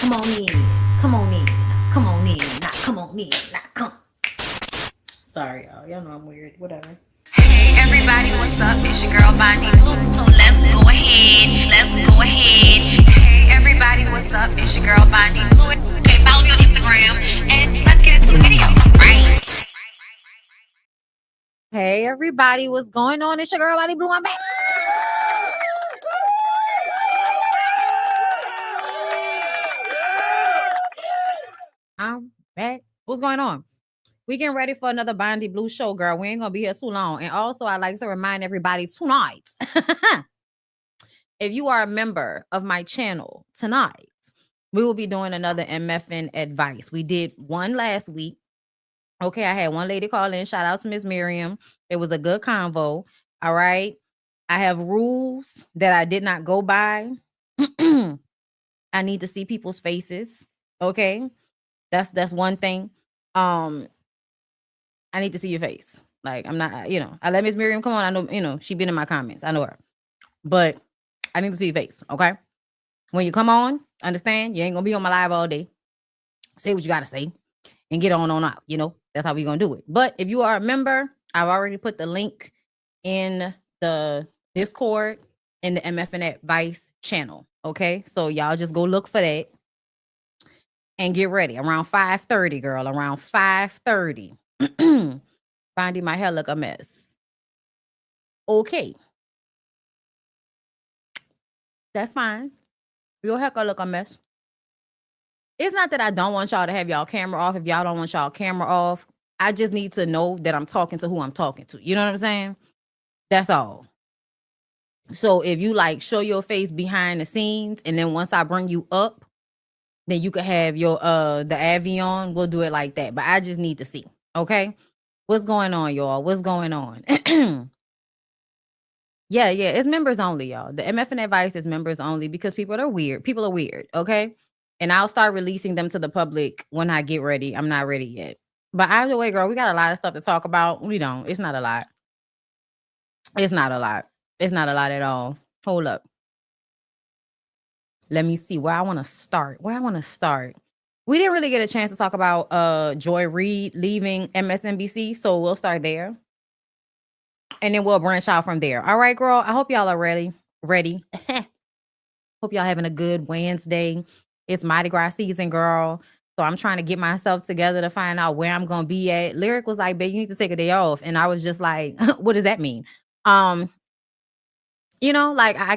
Come on in. Come on in. Come on in. Now come on in. Now come. Sorry, y'all. Y'all know I'm weird. Whatever. Hey everybody, what's up? It's your girl BondyBlue. So let's go ahead. Let's go ahead. Hey everybody, what's up? It's your girl BondyBlue. Okay, follow me on Instagram and let's get into the video. Right? Hey everybody, what's going on? It's your girl BondyBlue. I'm back. I'm back. What's going on? We getting ready for another BondyBlue show, girl. We ain't gonna be here too long. And also, I like to remind everybody tonight, if you are a member of my channel tonight, we will be doing another MFN advice. We did one last week. Okay, I had one lady call in. Shout out to Miss Miriam. It was a good convo. All right. I have rules that I did not go by. I need to see people's faces. Okay. That's one thing. I need to see your face. Like, I'm not, I let Miss Miriam come on. I know, she been in my comments. I know her. But I need to see your face. Okay. When you come on, understand, you ain't gonna be on my live all day. Say what you gotta say and get on out. That's how we gonna do it. But if you are a member, I've already put the link in the Discord in the MFN Advice channel. Okay. So y'all just go look for that and get ready. Around 5:30, girl. Around 5:30. Bondy, my hair look a mess. Okay. That's fine. Your hair gonna look a mess. It's not that I don't want y'all to have y'all camera off. If y'all don't want y'all camera off, I just need to know that I'm talking to who I'm talking to. You know what I'm saying? That's all. So if you show your face behind the scenes, and then once I bring you up, then you can have your the Avion. We'll do it like that. But I just need to see. Okay. What's going on, y'all? What's going on? Yeah. It's members only, y'all. The MFN advice is members only because people are weird. People are weird. Okay. And I'll start releasing them to the public when I get ready. I'm not ready yet. But either way, girl, we got a lot of stuff to talk about. We don't. It's not a lot. It's not a lot. It's not a lot at all. Hold up. Let me see where I want to start. We didn't really get a chance to talk about Joy Reid leaving MSNBC. So we'll start there. And then we'll branch out from there. All right, girl. I hope y'all are ready. Hope y'all having a good Wednesday. It's Mardi Gras season, girl. So I'm trying to get myself together to find out where I'm going to be at. Lyric was like, babe, you need to take a day off. And I was just like, what does that mean? I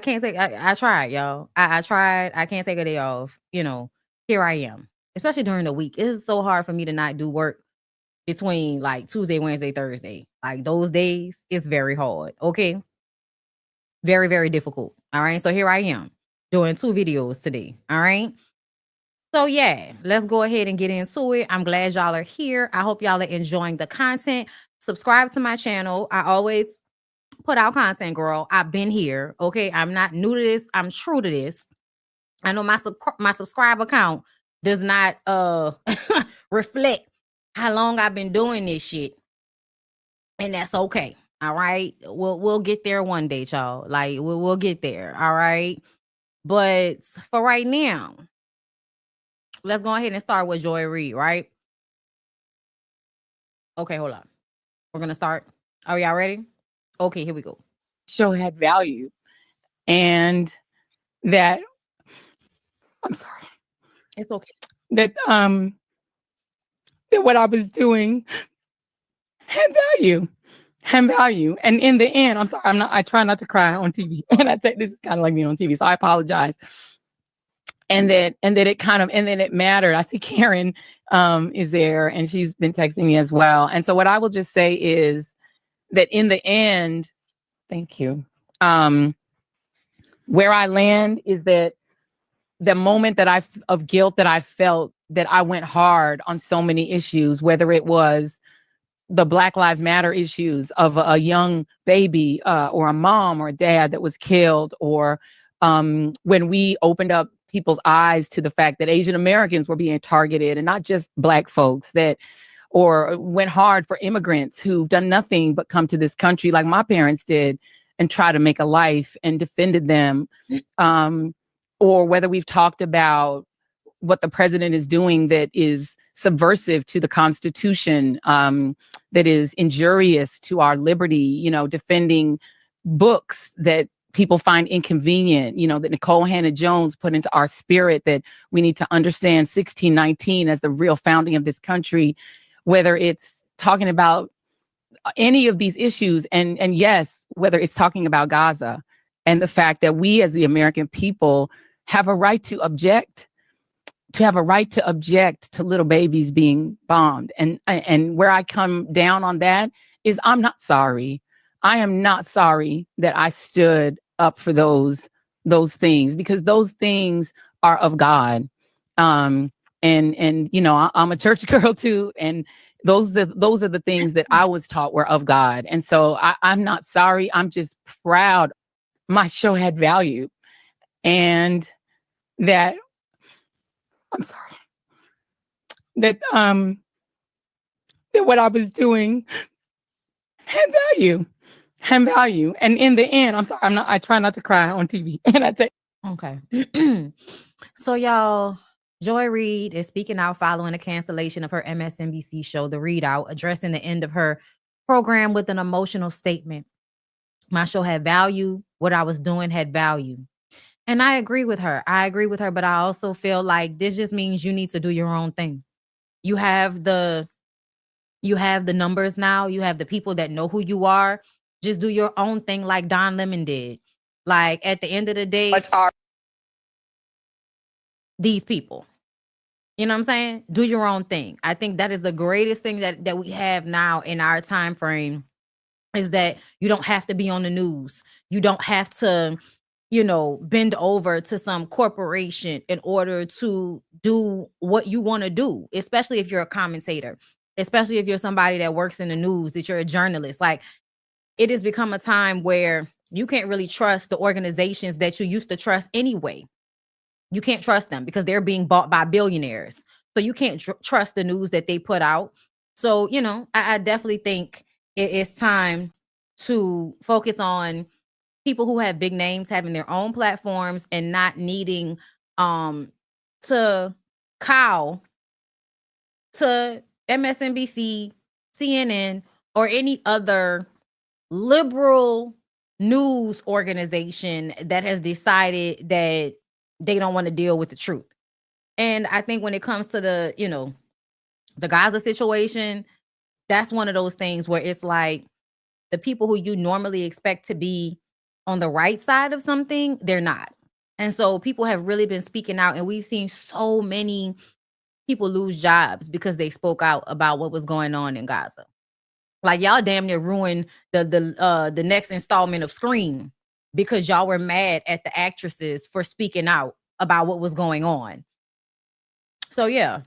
can't say, I tried, y'all. I tried. I can't take a day off. Here I am, especially during the week. It's so hard for me to not do work between Tuesday, Wednesday, Thursday. Those days, it's very hard. Okay. Very, very difficult. All right. So here I am doing 2 videos today. All right. So yeah, let's go ahead and get into it. I'm glad y'all are here. I hope y'all are enjoying the content. Subscribe to my channel. I always put out content, girl. I've been here. Okay. I'm not new to this. I'm true to this. I know my subscriber count does not reflect how long I've been doing this shit. And that's okay. All right. We'll get there one day, y'all. We'll get there. All right. But for right now, let's go ahead and start with Joy Reid, right? Okay, hold on. We're going to start. Are y'all ready? Okay, here we go. Show had value, and that, I'm sorry. It's okay. That what I was doing had value. And in the end, I'm sorry, I try not to cry on TV. And I say this is kind of like being on TV, so I apologize. And then it mattered. I see Karen is there, and she's been texting me as well. And so what I will just say is that in the end, thank you. Where I land is that the moment of guilt that I felt, that I went hard on so many issues, whether it was the Black Lives Matter issues of a young baby or a mom or a dad that was killed, or when we opened up people's eyes to the fact that Asian Americans were being targeted, and not just Black folks, or went hard for immigrants who've done nothing but come to this country like my parents did and try to make a life and defended them. Or whether we've talked about what the president is doing that is subversive to the Constitution, that is injurious to our liberty, you know, defending books that people find inconvenient, you know, that Nicole Hannah-Jones put into our spirit, that we need to understand 1619 as the real founding of this country, whether it's talking about any of these issues. And yes, whether it's talking about Gaza and the fact that we as the American people have a right to object, to little babies being bombed. And where I come down on that is I'm not sorry. I am not sorry that I stood up for those things, because those things are of God. And you know, I'm a church girl too, and those are the things that I was taught were of God. And so I'm not sorry. I'm just proud my show had value, and that I'm sorry that that what I was doing had value. And in the end, I'm sorry, I try not to cry on TV. And I say, Okay. So y'all, Joy Reid is speaking out following the cancellation of her MSNBC show, The Reid Out, addressing the end of her program with an emotional statement. My show had value. What I was doing had value. And I agree with her. But I also feel like this just means you need to do your own thing. You have the numbers now. You have the people that know who you are. Just do your own thing like Don Lemon did. Like, at the end of the day, these people. You know what I'm saying? Do your own thing. I think that is the greatest thing that we have now in our time frame, is that you don't have to be on the news. You don't have to, you know, bend over to some corporation in order to do what you want to do, especially if you're a commentator, especially if you're somebody that works in the news, that you're a journalist. Like, it has become a time where you can't really trust the organizations that you used to trust anyway. You can't trust them because they're being bought by billionaires. So you can't trust the news that they put out. So, you know, I definitely think it's time to focus on people who have big names having their own platforms and not needing to cow to MSNBC, CNN, or any other liberal news organization that has decided that they don't want to deal with the truth. And I think when it comes to the, you know, the Gaza situation, that's one of those things where it's like the people who you normally expect to be on the right side of something, they're not. And so people have really been speaking out, and we've seen so many people lose jobs because they spoke out about what was going on in Gaza. Like, y'all damn near ruined the next installment of Scream because y'all were mad at the actresses for speaking out about what was going on. So yeah,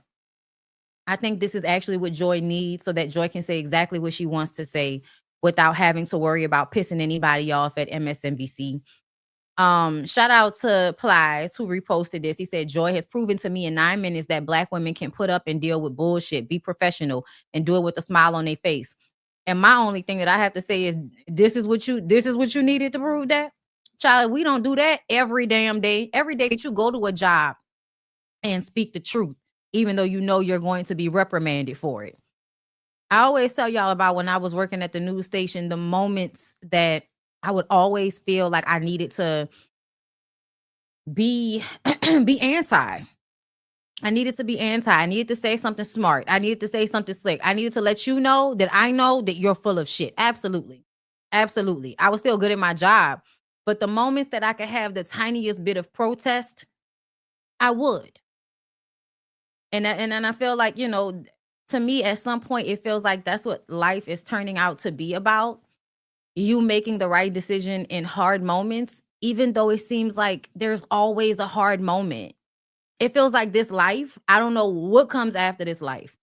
I think this is actually what Joy needs, so that Joy can say exactly what she wants to say without having to worry about pissing anybody off at MSNBC. Shout out to Plies, who reposted this. He said, Joy has proven to me in 9 minutes that Black women can put up and deal with bullshit, be professional, and do it with a smile on their face. And my only thing that I have to say is, this is what you needed to prove that? Child, we don't do that every damn day. Every day that you go to a job and speak the truth, even though you know you're going to be reprimanded for it. I always tell y'all about when I was working at the news station, the moments that I would always feel like I needed to be anti. I needed to be anti. I needed to say something smart. I needed to say something slick. I needed to let you know that I know that you're full of shit. Absolutely. Absolutely. I was still good at my job. But the moments that I could have the tiniest bit of protest, I would. And I feel like, you know, to me, at some point, it feels like that's what life is turning out to be about. You making the right decision in hard moments, even though it seems like there's always a hard moment. It feels like this life, I don't know what comes after this life,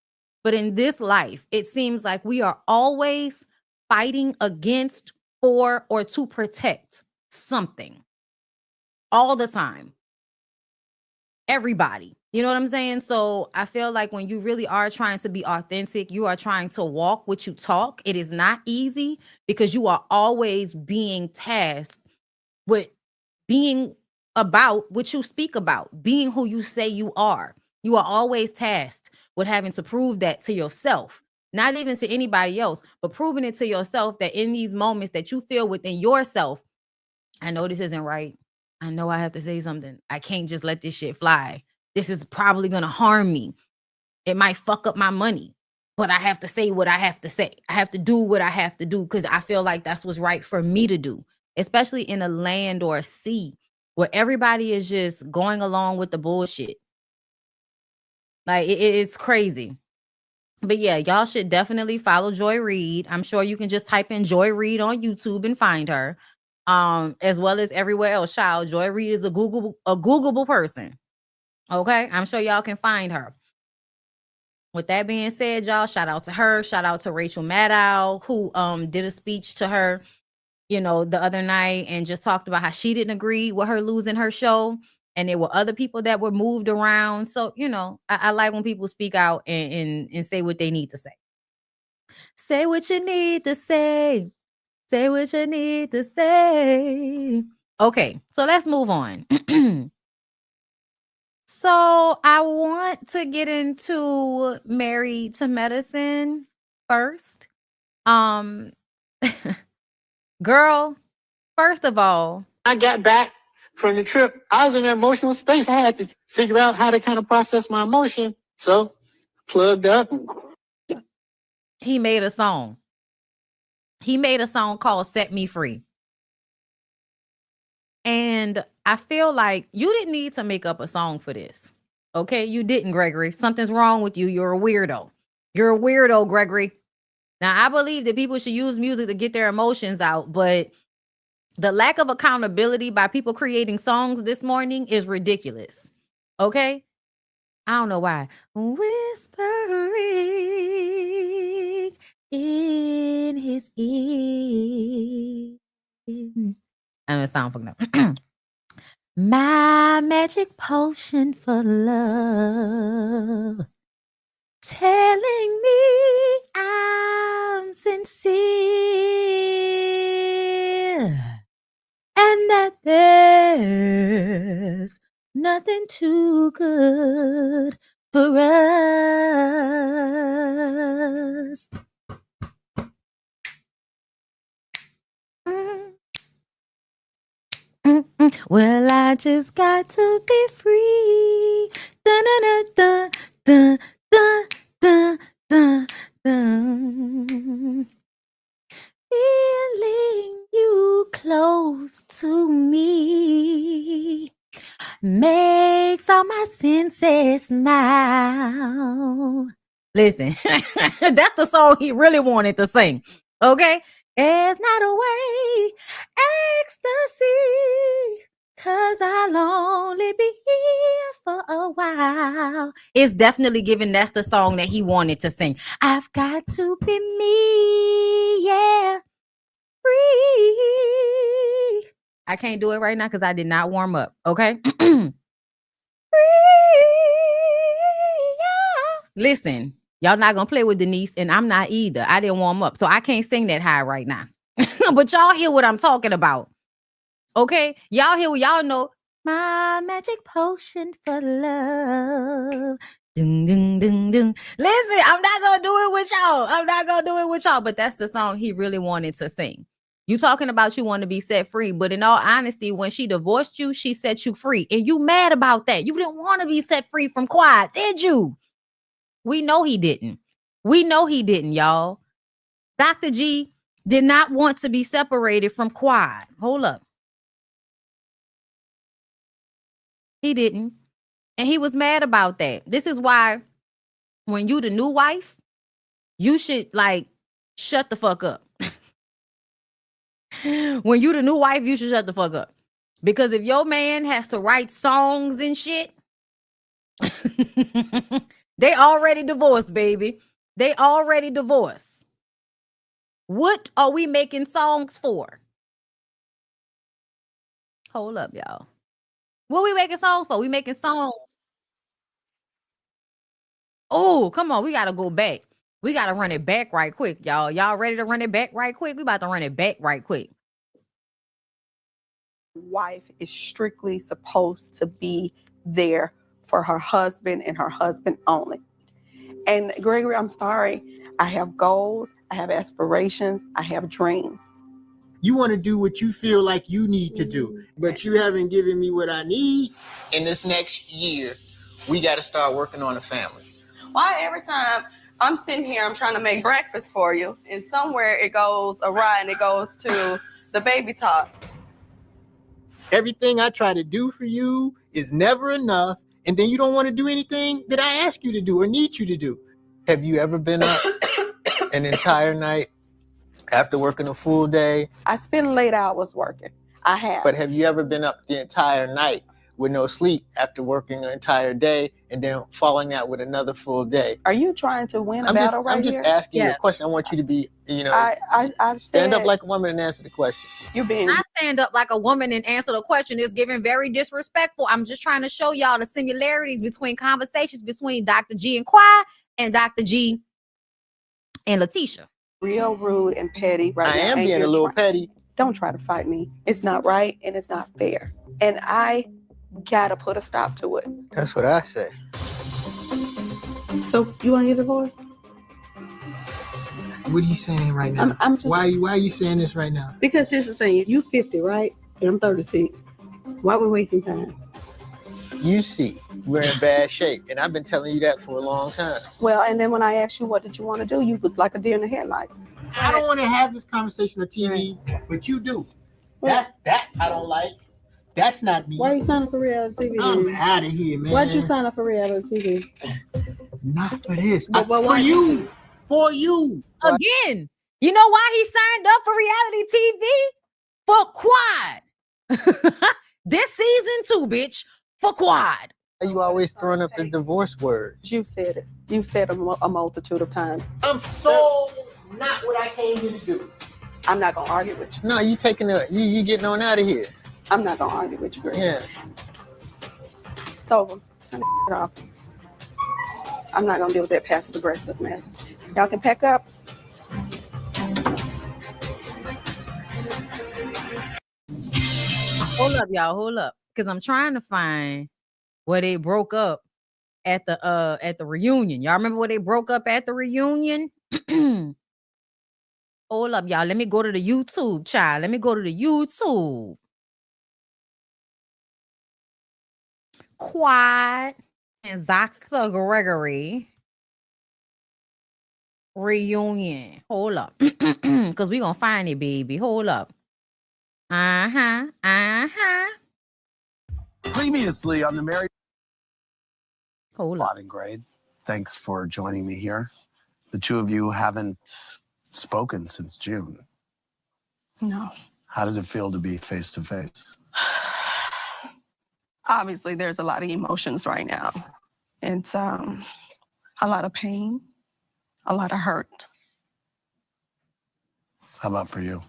but in this life, it seems like we are always fighting against, for, or to protect something all the time. Everybody. You know what I'm saying? So I feel like when you really are trying to be authentic, you are trying to walk what you talk. It is not easy because you are always being tasked with being about what you speak about, being who you say you are. You are always tasked with having to prove that to yourself, not even to anybody else, but proving it to yourself that in these moments that you feel within yourself, I know this isn't right. I know I have to say something. I can't just let this shit fly. This is probably going to harm me. It might fuck up my money, but I have to say what I have to say. I have to do what I have to do because I feel like that's what's right for me to do, especially in a land or a sea where everybody is just going along with the bullshit. Like it's crazy. But yeah, y'all should definitely follow Joy Reid. I'm sure you can just type in Joy Reid on YouTube and find her. As well as everywhere else. Child, Joy Reid is a Googleable person. Okay, I'm sure y'all can find her. With that being said, y'all, shout out to her. Shout out to Rachel Maddow, who did a speech to her, the other night and just talked about how she didn't agree with her losing her show. And there were other people that were moved around. So, I like when people speak out and say what they need to say. Say what you need to say. Say what you need to say. Okay, so let's move on. So I want to get into Married to Medicine first. Girl, first of all, I got back from the trip. I was in an emotional space. I had to figure out how to kind of process my emotion. So plugged up. he made a song. He made a song called Set Me Free. And I feel like you didn't need to make up a song for this. Okay, you didn't, Gregory. Something's wrong with you. You're a weirdo. You're a weirdo, Gregory. Now, I believe that people should use music to get their emotions out, but the lack of accountability by people creating songs this morning is ridiculous. Okay? I don't know why. Whispering in his ear. I know it sounds fucking up. My magic potion for love, telling me I'm sincere and that there's nothing too good for us. Well, I just got to be free. Dun, dun, dun, dun, dun, dun, dun, dun. Feeling you close to me makes all my senses smile. Listen, that's the song he really wanted to sing. Okay? There's not a way, ecstasy, 'cause I'll only be here for a while. It's definitely giving that's the song that he wanted to sing. I've got to be me, yeah, free. I can't do it right now because I did not warm up, okay? Free, yeah. Listen. Y'all not gonna play with Denise, and I'm not either. I didn't warm up, so I can't sing that high right now. But y'all hear what I'm talking about. Okay? Y'all hear what y'all know. My magic potion for love. Ding, ding, ding, ding. Listen, I'm not gonna do it with y'all. I'm not gonna do it with y'all, but that's the song he really wanted to sing. You talking about you want to be set free, but in all honesty, when she divorced you, she set you free. And you mad about that. You didn't want to be set free from Quiet, did you? We know he didn't. We know he didn't, y'all. Dr. G did not want to be separated from Quad. Hold up. He didn't. And he was mad about that. This is why when you the new wife, you should shut the fuck up. When you the new wife, you should shut the fuck up. Because if your man has to write songs and shit, they already divorced, baby. They already divorced. What are we making songs for? Hold up, y'all. What we making songs for? We making songs. Oh, come on. We got to go back. We got to run it back right quick, y'all. Y'all ready to run it back right quick? We about to run it back right quick. Wife is strictly supposed to be there for her husband and her husband only. And Gregory, I'm sorry. I have goals. I have aspirations. I have dreams. You want to do what you feel like you need to do, but you haven't given me what I need. In this next year, we got to start working on a family. Why every time I'm sitting here, I'm trying to make breakfast for you, and somewhere it goes awry and it goes to the baby talk. Everything I try to do for you is never enough, and then you don't want to do anything that I ask you to do or need you to do. Have you ever been up an entire night after working a full day? I spend late hours working. I have. But have you ever been up the entire night with no sleep after working an entire day and then falling out with another full day? Are you trying to win a battle right here? I'm just asking you Yes. a question. I want you to be, I stand up said like a woman and answer the question. you're being. I stand up like a woman and answer the question is giving very disrespectful. I'm just trying to show y'all the similarities between conversations between Dr. G and Quai and Dr. G and Latocha. real rude and petty right I now. am and being a you're little try- petty. Don't try to fight me. It's not right and it's not fair. And I gotta put a stop to it. That's what I say. So you want to get divorced? What are you saying right now? I'm just Why are you saying this right now? because here's the thing. You 50, right? And I'm 36. Why we wasting time? You see, we're in bad shape, and I've been telling you that for a long time. Well, and then when I asked you what did you want to do, you was like a deer in the headlights. I don't want to have this conversation on TV, but you do. That I don't like. That's not me. Why are you signing up for reality TV? I'm out of here, man. Why'd you sign up for reality TV? Not for this. But For why- you. For you. Again, you know why he signed up for reality TV? For Quad. This season 2, bitch, for Quad. You always throwing up the divorce word. You've said it. You've said it a multitude of times. I'm so not what I came here to do. I'm not gonna argue with you. No, you you getting on out of here. I'm not gonna argue with you, Greg. Yeah. It's over. Turn it off. I'm not gonna deal with that passive aggressive mess. Y'all can pack up. Hold up, y'all. Hold up. Because I'm trying to find where they broke up at the reunion. Y'all remember where they broke up at the reunion? Hold up, y'all. Let me go to the YouTube, child. Let me go to the YouTube. Quad and Dr. Gregory reunion. Hold up. Because we going to find it, baby. Hold up. Previously on the Married Hold up. Plotting Grade, thanks for joining me here. The two of you haven't spoken since June. No. How does it feel to be face to face? Obviously, there's a lot of emotions right now. It's a lot of pain, a lot of hurt. How about for you?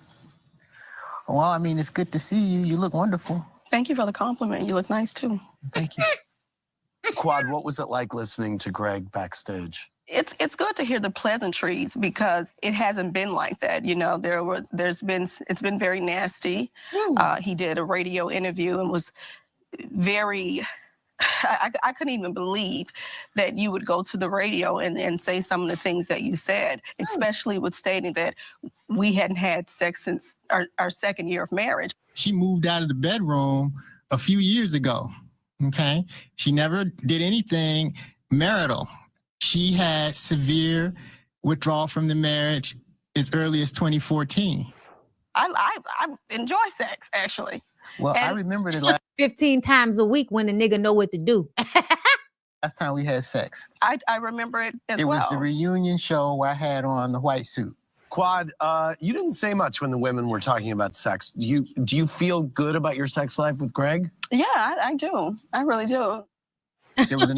Well, I mean, it's good to see you. You look wonderful. Thank you for the compliment. You look nice too. Thank you. Quad, what was it like listening to Greg backstage? It's good to hear the pleasantries because it hasn't been like that. You know, it's been very nasty. He did a radio interview and was very, I couldn't even believe that you would go to the radio and say some of the things that you said, especially with stating that we hadn't had sex since our second year of marriage. She moved out of the bedroom a few years ago. Okay. She never did anything marital. She had severe withdrawal from the marriage as early as 2014. I enjoy sex, actually. Well, I And- remember the last 15 times a week when the nigga know what to do. time we had sex. I remember it as It well. was the reunion show where I had on the white suit. Quad, you didn't say much when the women were talking about sex. Do you feel good about your sex life with Greg? Yeah, I do. I really do. There was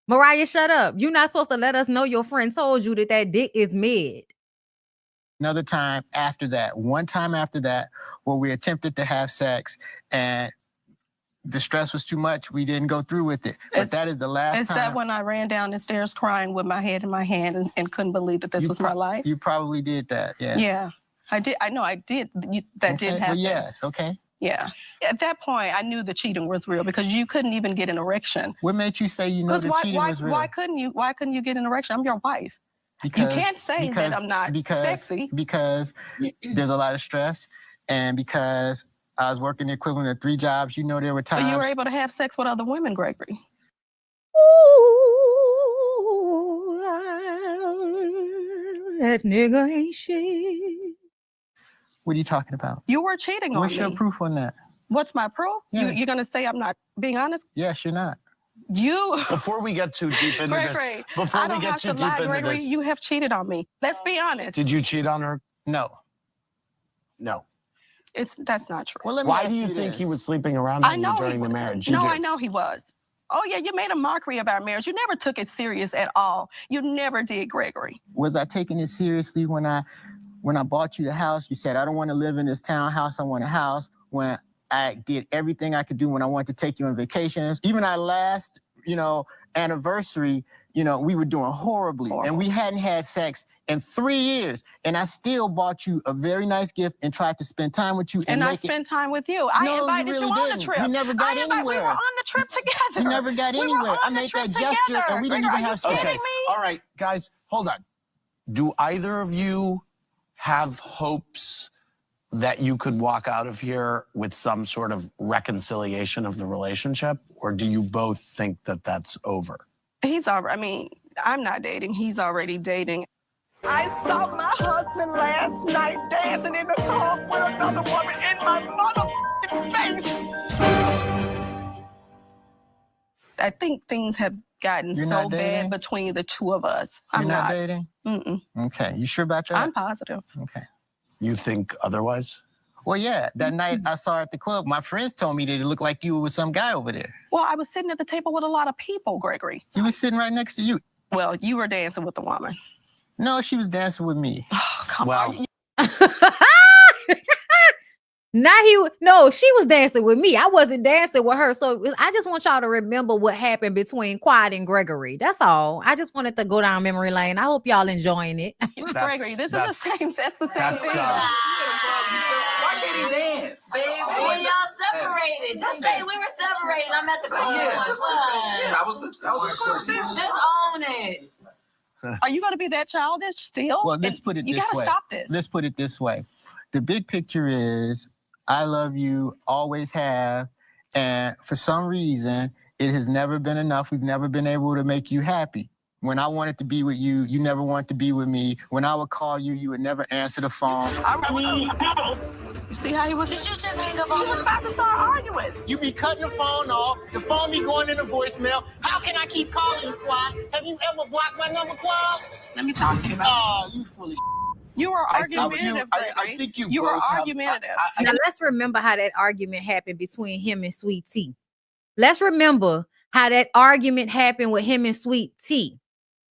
Mariah, shut up. You're not supposed to let us know your friend told you that dick is mid. another time after that, one time after that, where we attempted to have sex and the stress was too much. We didn't go through with it. But that is the last time. Is that when I ran down the stairs crying with my head in my hand and couldn't believe that this was my life? You probably did that, yeah. Yeah, I did. I know I did. That did Okay, happen. well, yeah, okay. Yeah. At that point, I knew the cheating was real because you couldn't even get an erection. What made you say you know the cheating was real? Why couldn't you get an erection? I'm your wife. You can't say that I'm not sexy. Because there's a lot of stress, and because I was working the equivalent of 3 jobs. You know, there were times. But you were able to have sex with other women, Gregory. Ooh, that nigga ain't shit. What are you talking about? You were cheating on me. What's your proof on that? What's my proof? Yeah. You're going to say I'm not being honest? Yes, you're not. Before we get too deep into Gregory, this, Gregory, you have cheated on me. Let's be honest. Did you cheat on her? No. No. That's not true. Well, why do you think he was sleeping around on you during the marriage? No, I know he was. Oh, yeah, you made a mockery of our marriage. You never took it serious at all. You never did, Gregory. Was I taking it seriously when I bought you the house? You said, I don't want to live in this townhouse. I want a house. When I did everything I could do when I wanted to take you on vacations. Even our last, anniversary, we were doing horribly. And we hadn't had sex in 3 years. And I still bought you a very nice gift and tried to spend time with you. And I spent time with you. I invited you on the trip. We never got anywhere. We were on the trip together. We never got anywhere. I made that gesture and we didn't even have sex. Okay, all right, guys, hold on. Do either of you have hopes that you could walk out of here with some sort of reconciliation of the relationship? Or do you both think that that's over? I'm not dating. He's already dating. I saw my husband last night dancing in the car with another woman in my motherfucking face. I think things have gotten so bad between the two of us. You're not dating? Mm-mm. Okay, you sure about that? I'm positive. Okay. You think otherwise? Well, yeah, that night I saw her at the club. My friends told me that it looked like you were with some guy over there. Well, I was sitting at the table with a lot of people, Gregory. He was sitting right next to you. Well, you were dancing with the woman. No, she was dancing with me. Oh, come on. She was dancing with me. I wasn't dancing with her. So I just want y'all to remember what happened between Quad and Gregory. That's all. I just wanted to go down memory lane. I hope y'all enjoying it. Gregory, this is the same. That's the same thing. Why can't he dance? When y'all separated, just say we were separated. I'm at the club. I was just own it. Are you going to be that childish still? Well, let's put it this way. You got to stop this. Let's put it this way. The big picture is I love you, always have, and for some reason, it has never been enough. We've never been able to make you happy. When I wanted to be with you, you never wanted to be with me. When I would call you, you would never answer the phone. You see how he was? Did you just hang up on He was about to start arguing. You be cutting the phone off, the phone be going into voicemail. How can I keep calling you, Quad? Have you ever blocked my number, Quad? Let me talk to you about it. Oh, you foolish. You were argumentative, I think you were both have- argumentative. Now let's remember how that argument happened between him and Sweet Tea. Let's remember how that argument happened with him and Sweet Tea.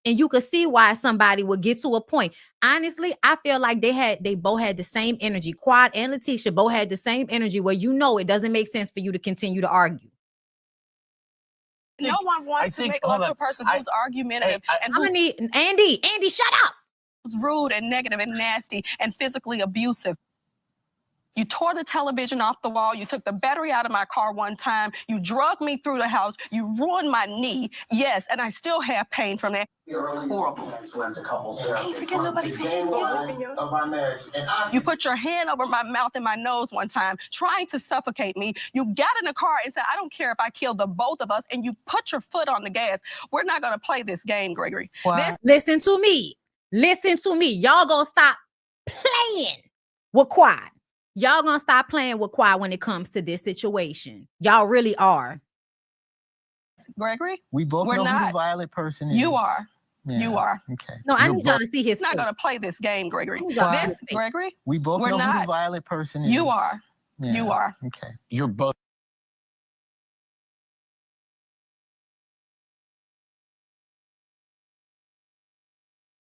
And you could see why somebody would get to a point. Honestly, I feel like they both had the same energy. Quad and Latocha both had the same energy where it doesn't make sense for you to continue to argue. No one wants to make love to a person who's argumentative. I'm gonna need Andy, shut up. Who's rude and negative and nasty and physically abusive. You tore the television off the wall. You took the battery out of my car one time. You drugged me through the house. You ruined my knee. Yes, and I still have pain from that. It's horrible. Can't forget nobody paying you. Of our marriage. You put your hand over my mouth and my nose one time, trying to suffocate me. You got in the car and said, I don't care if I kill the both of us, and you put your foot on the gas. We're not going to play this game, Gregory. Listen to me. Y'all gonna stop playing with Quad. Y'all gonna stop playing with Quad when it comes to this situation. Y'all really are. Gregory? We both know who the violent person is. You are. Yeah. You are. Okay. No, I need y'all to see his It's not face. going to play this game, Gregory. Gregory? We both know who the violent person is. You are. Yeah. You are. Okay. You're both.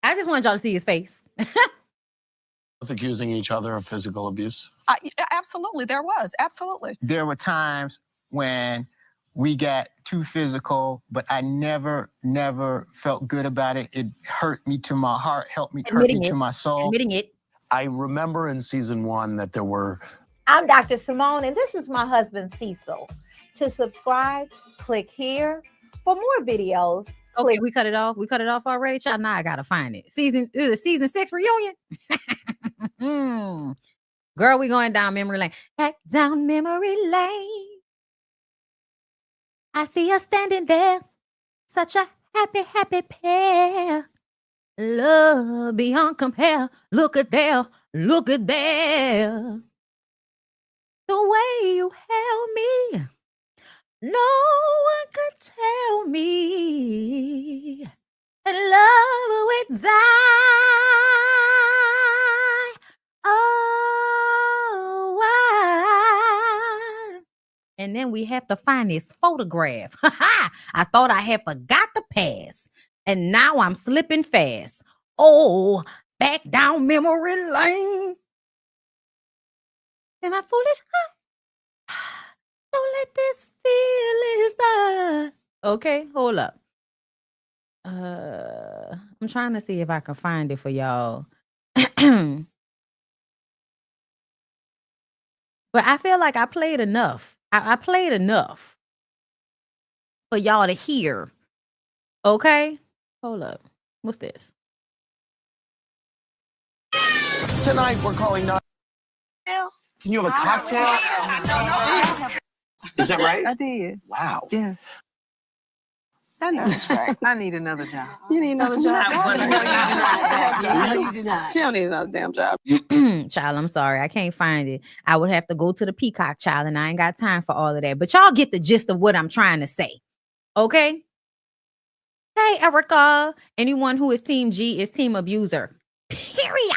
I just want y'all to see his face. Accusing each other of physical abuse? Absolutely, there was. Absolutely. There were times when we got too physical, but I never felt good about it. It hurt me to my heart, hurt me to my soul. Admitting it. I remember in season 1 that there were I'm Dr. Simone, and this is my husband, Cecil. To subscribe, click here. For more videos, Okay, we cut it off. We cut it off already, child. Now I gotta find it. Season 6 reunion. Girl, we going down memory lane. Back down memory lane. I see us standing there, such a happy, happy pair. Love beyond compare. Look at there, look at there. The way you held me, no one could tell me that love would die. Oh, why? And then we have to find this photograph. I thought I had forgot the past, and now I'm slipping fast. Oh, back down memory lane. Am I foolish? Don't let this feeling start. Okay, hold up. I'm trying to see if I can find it for y'all. But I feel like I played enough. I played enough for y'all to hear. Okay? Hold up. What's this? Tonight, we're calling not. Can you have a cocktail? Is that right? I did. Wow. Yes. I know that's right. I need another job. You need another job. You do not. She don't need another damn job. Child, I'm sorry. I can't find it. I would have to go to the Peacock, child, and I ain't got time for all of that. But y'all get the gist of what I'm trying to say. Okay? Hey, Erica. Anyone who is Team G is Team Abuser. Period.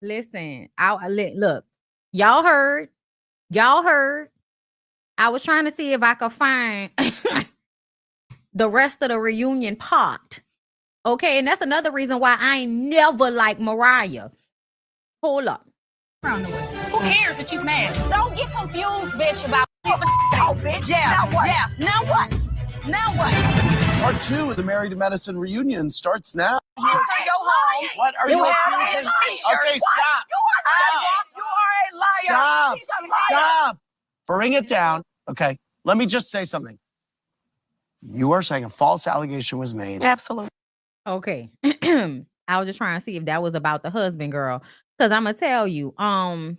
Listen, look, y'all heard. I was trying to see if I could find the rest of the reunion part. Okay, and that's another reason why I ain't never like Mariah. Hold up. Who cares if she's mad? Don't get confused, bitch, about bitch. Yeah, Now what? yeah. Now what? Now what? Part 2 of the Married to Medicine reunion starts now. You say go home. What are you accusing? Okay, stop. You are a liar. Stop. She's a liar. Stop. Bring it down. Okay, let me just say something. You are saying a false allegation was made. Absolutely. Okay. I was just trying to see if that was about the husband, girl. Because I'm going to tell you, oh,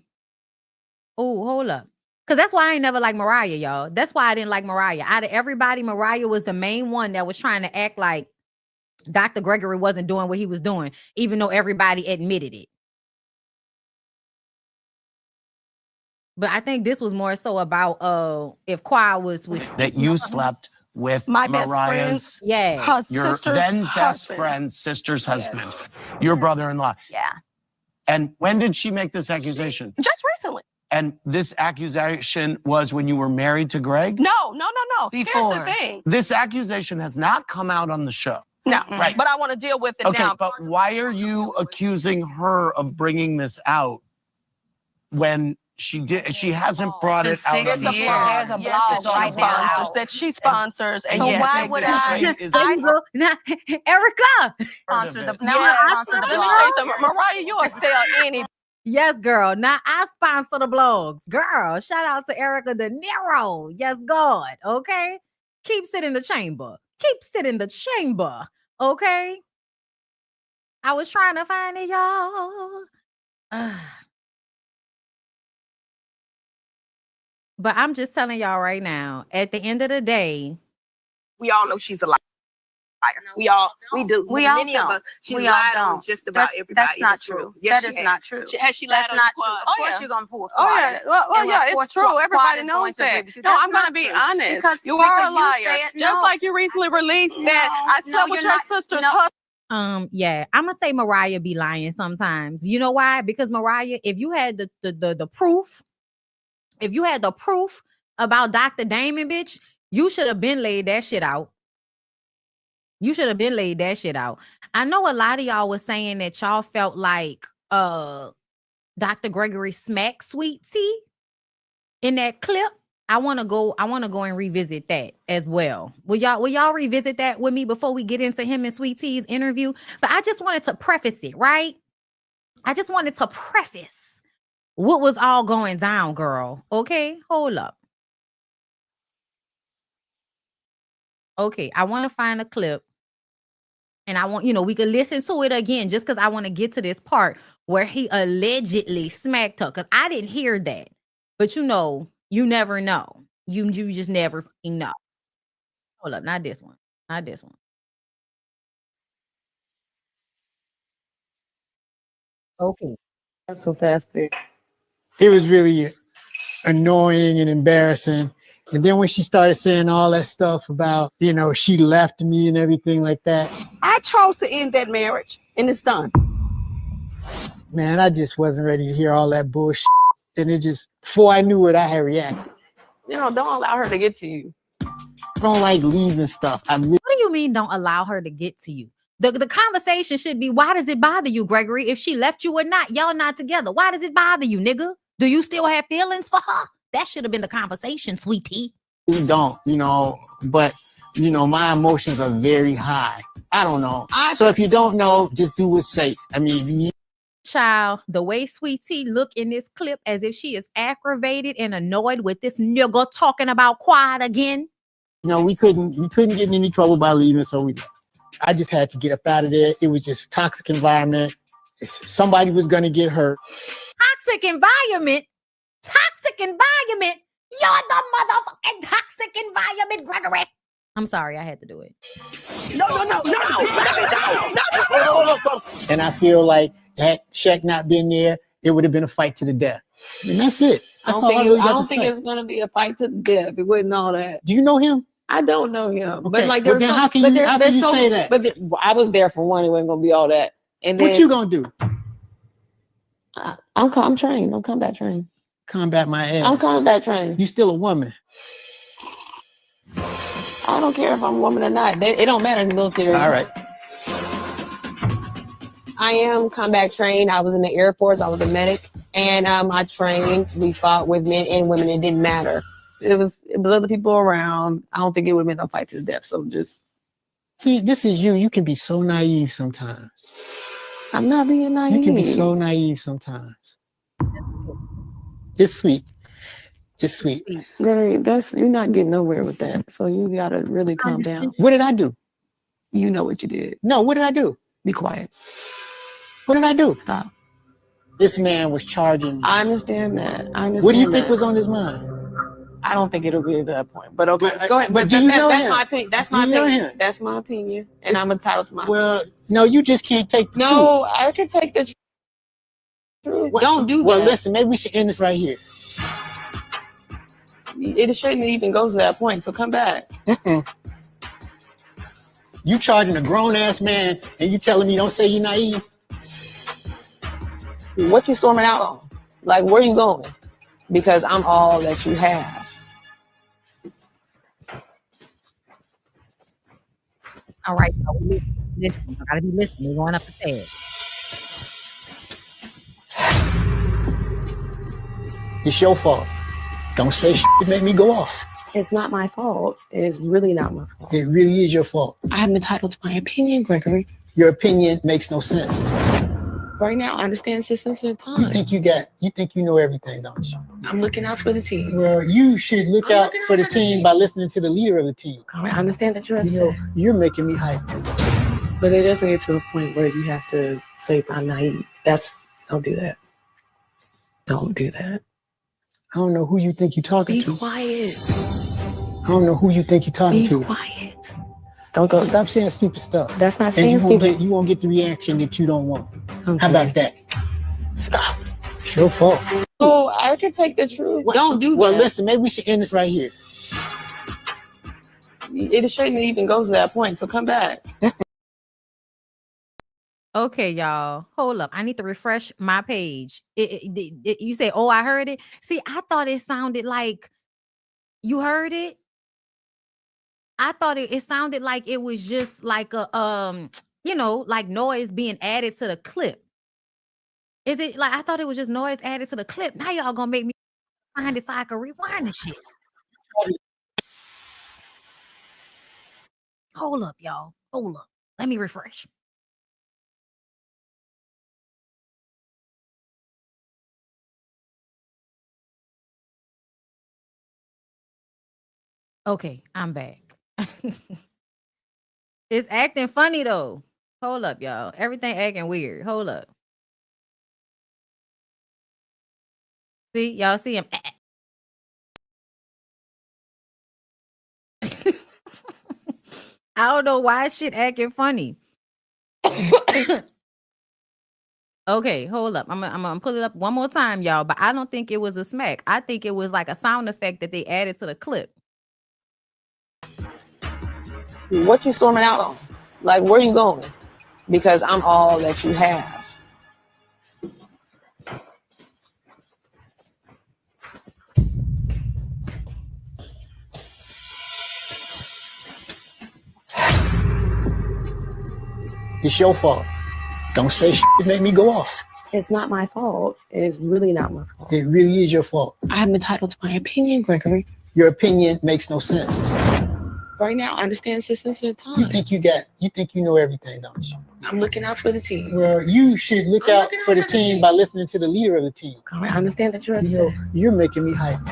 hold up. Because that's why I ain't never like Mariah, y'all. That's why I didn't like Mariah. Out of everybody, Mariah was the main one that was trying to act like Dr. Gregory wasn't doing what he was doing, even though everybody admitted it. But I think this was more so about if Qua was with That you slept with My best Mariah's, yeah. your sister's then best husband. friend's sister's husband, your brother-in-law. Yeah. And when did she make this accusation? Just recently. And this accusation was when you were married to Greg? No. Before. Here's the thing. This accusation has not come out on the show. No. Right. But I want to deal with it Okay, now. but why are you accusing her of bringing this out when she hasn't brought it out on There's the a show? blog. There's a blog Yes, that right she now. sponsors. That she sponsors. And So yes, why they would do. I Is There you go. Now, Erica. sponsor the? it. Now Yes. I sponsor the Let me blog. tell you something. Mariah, you will sell any. Yes, girl. Now I sponsor the blogs. Girl, shout out to Erica De Niro. Yes, God. Okay. Keep sit in the chamber. Okay. I was trying to find it, y'all. But I'm just telling y'all right now, at the end of the day, we all know she's a liar. We do. We all Many of don't. us, she's We all lied on don't. just about everybody. That's in not this true. room. Yes, That she is not has. true. Has she lied That's on not the true. quad? Of Oh, course yeah. you're gonna pull. Oh yeah, well, And yeah, of course, it's true. Quad Everybody is knows going to that. agree with you. No, That's I'm gonna not be true. honest. Because You are a you liar. said Just no. like you recently released that I No, slept with you're your not. sister's No. husband. yeah, I'm gonna say Mariah be lying sometimes. You know why? Because Mariah, if you had the proof, if you had the proof about Dr. Damon, bitch, you should have been laid that shit out. I know a lot of y'all was saying that y'all felt like Dr. Gregory smacked Sweet Tea in that clip. I want to go and revisit that as well. Will y'all revisit that with me before we get into him and Sweet T's interview? But I just wanted to preface it, right? I just wanted to preface what was all going down, girl. Okay, hold up. Okay, I want to find a clip. And I want, we could listen to it again just because I want to get to this part where he allegedly smacked her. Because I didn't hear that. But you never know. You just never know. Hold up, not this one. Not this one. Okay. That's so fast, big. It was really annoying and embarrassing. And then when she started saying all that stuff about, she left me and everything like that. I chose to end that marriage, and it's done. Man, I just wasn't ready to hear all that bullshit. And it just, before I knew it, I had reacted. Don't allow her to get to you. I don't like leaving stuff. What do you mean don't allow her to get to you? The conversation should be, why does it bother you, Gregory? If she left you or not, y'all not together. Why does it bother you, nigga? Do you still have feelings for her? That should have been the conversation, sweetie. We don't, but, my emotions are very high. I don't know. So if you don't know, just do what's safe. I mean, child, the way Sweet Tea look in this clip as if she is aggravated and annoyed with this nigga talking about quiet again. We couldn't get in any trouble by leaving, so I just had to get up out of there. It was just a toxic environment. Somebody was gonna get hurt. Toxic environment? Toxic environment? You're the motherfucking toxic environment, Gregory. I'm sorry, I had to do it. No. And I feel like had Shaq not been there, it would have been a fight to the death. And that's it. I don't think it's gonna be a fight to the death. It wasn't all that. Do you know him? I don't know him. Okay. But then how can you say that? But I was there for one. It wasn't gonna be all that. And then, what you gonna do? I'm trained. I'm combat trained. Combat my ass. I'm combat trained. You still a woman. I don't care if I'm a woman or not. It don't matter in the military. All right. I am combat trained. I was in the Air Force. I was a medic, and I trained. We fought with men and women. It didn't matter. It was other people around. I don't think it would have been a fight to the death. So just see, this is you. You can be so naive sometimes. I'm not being naive. You can be so naive sometimes. Just sweet. Gregory, you're not getting nowhere with that. So you gotta really calm down. What did I do? You know what you did. No, what did I do? Be quiet. What did I do? Stop. This man was charging me. I understand that. What do you think was on his mind? I don't think it'll be at that point. But okay, go ahead. But do you know that's him? my opinion. That's my opinion. That's my opinion, and I'm entitled to my. Well, no, you just can't take the truth. No, I can take the truth. Don't do that. Well, listen, maybe we should end this right here. It shouldn't even go to that point. So come back. You charging a grown ass man, and you telling me don't say you're naive? What you storming out on? Like, where you going? Because I'm all that you have. All right, so listen. I gotta be listening. We're going up the stairs. It's your fault. Don't say shit to make me go off. It's not my fault. It is really not my fault. It really is your fault. I'm entitled to my opinion, Gregory. Your opinion makes no sense. Right now, I understand it's just sensitive time. You think you know everything, don't you? I'm looking out for the team. Well, you should look out for the team by listening to the leader of the team. All right, I understand that you're upset. You're making me hype. But it doesn't get to a point where you have to say I'm naive. Don't do that. Don't do that. I don't know who you think you're talking to. Be quiet. I don't know who you think you're talking to. Be quiet. Don't go. Stop saying stupid stuff. That's not saying stupid. You won't get the reaction that you don't want. Okay. How about that? Stop. It's your fault. Oh, I can take the truth. Don't do that. Well, listen, maybe we should end this right here. It shouldn't even go to that point. So come back. Okay, y'all. Hold up. I need to refresh my page. You say, oh, I heard it. See, I thought it sounded like you heard it. I thought it sounded like it was just like a like noise being added to the clip. Is it like I thought it was just noise added to the clip? Now y'all gonna make me find it so I can rewind the shit. Hold up, y'all. Hold up. Let me refresh. Okay, I'm back. It's acting funny though. Hold up, y'all. Everything acting weird. Hold up. See, y'all see him. I don't know why shit acting funny. Okay, hold up. I'm gonna pull it up one more time, y'all. But I don't think it was a smack. I think it was like a sound effect that they added to the clip. What you storming out on? Like, where you going? Because I'm all that you have. It's your fault. Don't say shit to make me go off. It's not my fault. It's really not my fault. It really is your fault. I'm entitled to my opinion, Gregory. Your opinion makes no sense. Right now, I understand it's sensitive time. You think you know everything, don't you? I'm looking out for the team. Well, you should look out for the team by listening to the leader of the team. I understand that you're upset. You know, you're making me hype.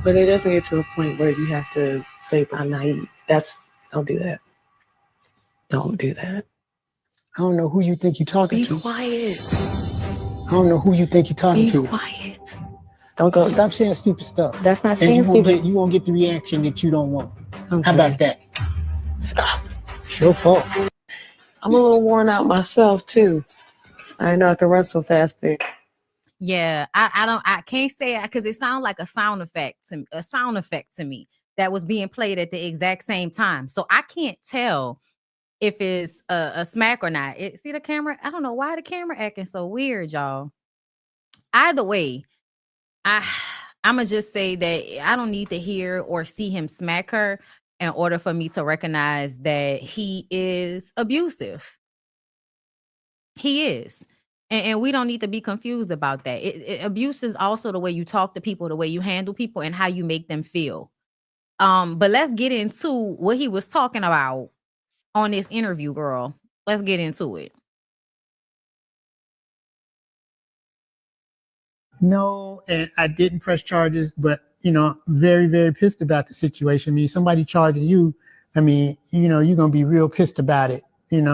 But it doesn't get to a point where you have to say I'm naive. Don't do that. Don't do that. I don't know who you think you're talking to. Be quiet. I don't know who you think you're talking to. Be quiet. Don't go. Stop saying stupid stuff. That's not and saying stupid. You won't get the reaction that you don't want. Okay. How about that? Stop. It's your fault. I'm a little worn out myself too. I didn't know I could run so fast, babe. Yeah, I can't say it because it sounds like a sound effect to me that was being played at the exact same time. So I can't tell if it's a smack or not. See the camera? I don't know why the camera acting so weird, y'all. Either way, I'm gonna just say that I don't need to hear or see him smack her in order for me to recognize that he is abusive. He is. And we don't need to be confused about that. Abuse is also the way you talk to people, the way you handle people, and how you make them feel. But let's get into what he was talking about on this interview, girl. Let's get into it. No, and I didn't press charges, but very, very pissed about the situation. I mean, somebody charging you, I mean, you're gonna be real pissed about it, and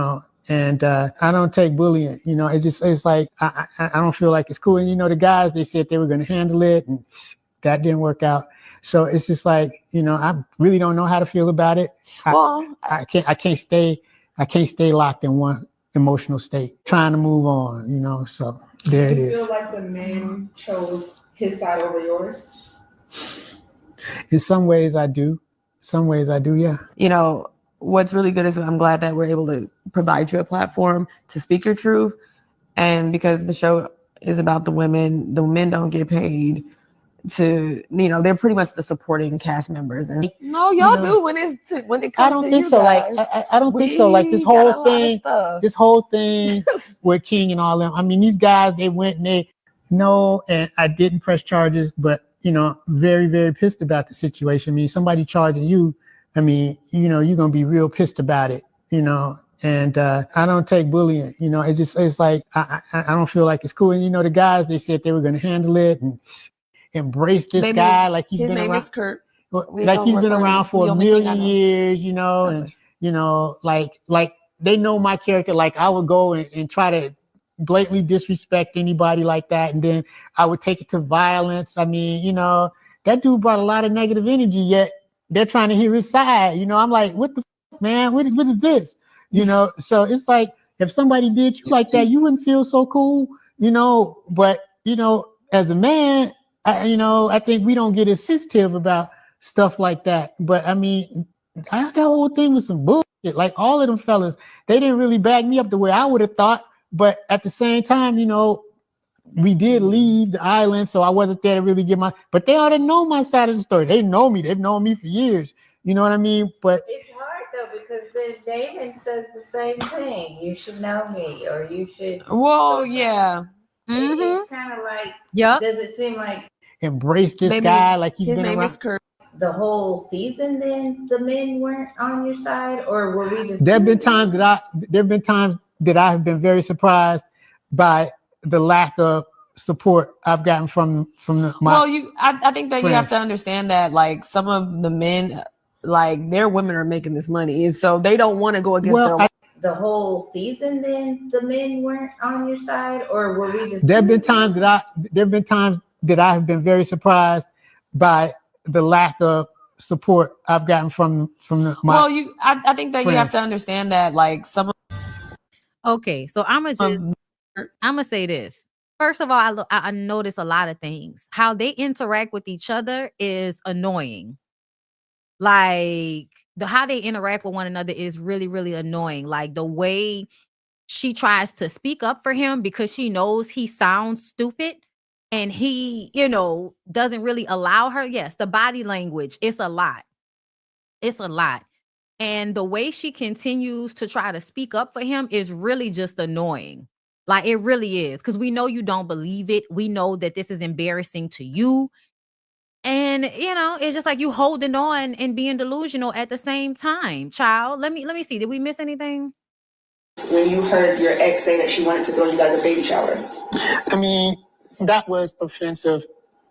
I don't take bullying, it's like I don't feel like it's cool. And the guys, they said they were gonna handle it, and that didn't work out. So it's just like, I really don't know how to feel about it. I can't stay locked in one emotional state, trying to move on, so there it is. Do you feel like the men chose his side over yours? In some ways I do. Yeah. What's really good is I'm glad that we're able to provide you a platform to speak your truth. And because the show is about the men don't get paid to, they're pretty much the supporting cast members. And no, y'all do when it comes to I don't think so. guys. I don't think so. Like this whole thing with King and all them. I mean, these guys, they went and and I didn't press charges, but very, very pissed about the situation. I mean, somebody charging you, I mean, you're gonna be real pissed about it, and I don't take bullying, it's like I don't feel like it's cool. And the guys, they said they were gonna handle it and embrace this guy like he's been around. Kurt. Like he's been around for a million years, and like they know my character. Like I would go and try to blatantly disrespect anybody like that, and then I would take it to violence. I mean, that dude brought a lot of negative energy, yet they're trying to hear his side. I'm like, what the man? What is this? So it's like if somebody did you like that, you wouldn't feel so cool, But as a man, I think we don't get as sensitive about stuff like that. But I mean, that whole thing was some bullshit. Like all of them fellas, they didn't really back me up the way I would have thought. But at the same time, we did leave the island, so I wasn't there to really get but they already know my side of the story. They know me. They've known me for years. You know what I mean? But it's hard though, because then Damon says the same thing. You should know me, or you should. Well, yeah. It's kind of like, yeah. Does it seem like embrace this guy like he's been around? Kurt. the whole season then the men weren't on your side, or were we just? There have been times that I have been very surprised by the lack of support I've gotten from my. Well, I think that you have to friends. understand that like some of the men, like their women are making this money, and so they don't want to go against their. The whole season then the men weren't on your side, or were we just? There have been times that I have been very surprised by the lack of support I've gotten from my. Well, I think that friends. you have to understand that like some of. Okay, so I'm gonna say this. First of all, I notice a lot of things. How they interact with each other is annoying. Like how they interact with one another is really, really annoying. Like the way she tries to speak up for him because she knows he sounds stupid and he, doesn't really allow her. Yes, the body language, it's a lot. It's a lot. And the way she continues to try to speak up for him is really just annoying. Like it really is. Because we know you don't believe it. We know that this is embarrassing to you. And it's just like you holding on and being delusional at the same time. Child, let me see. Did we miss anything? When you heard your ex say that she wanted to throw you guys a baby shower. I mean, that was offensive,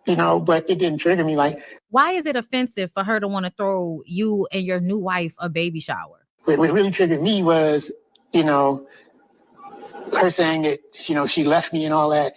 but it didn't trigger me. Like, why is it offensive for her to want to throw you and your new wife a baby shower? What really triggered me was, her saying that, she left me and all that,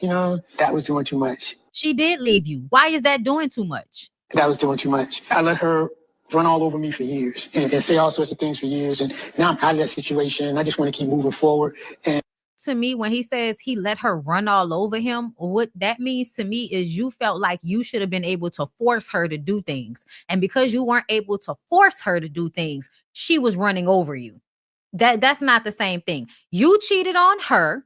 that was doing too much. She did leave you. Why is that doing too much? That was doing too much. I let her run all over me for years and say all sorts of things for years. And now I'm out of that situation. I just want to keep moving forward. And to me, when he says he let her run all over him, what that means to me is you felt like you should have been able to force her to do things. And because you weren't able to force her to do things, she was running over you. That's not the same thing. You cheated on her.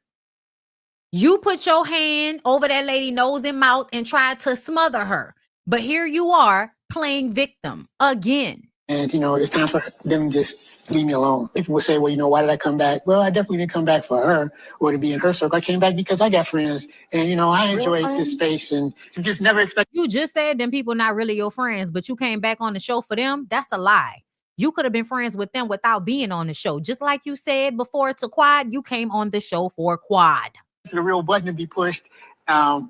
You put your hand over that lady nose and mouth and tried to smother her. But here you are playing victim again. And, it's time for them to just leave me alone. People will say, well, why did I come back? Well, I definitely didn't come back for her or to be in her circle. I came back because I got friends and, I enjoy this space and you just never expect. You just said them people not really your friends, but you came back on the show for them. That's a lie. You could have been friends with them without being on the show. Just like you said before to Quad, you came on the show for Quad. The real button to be pushed. And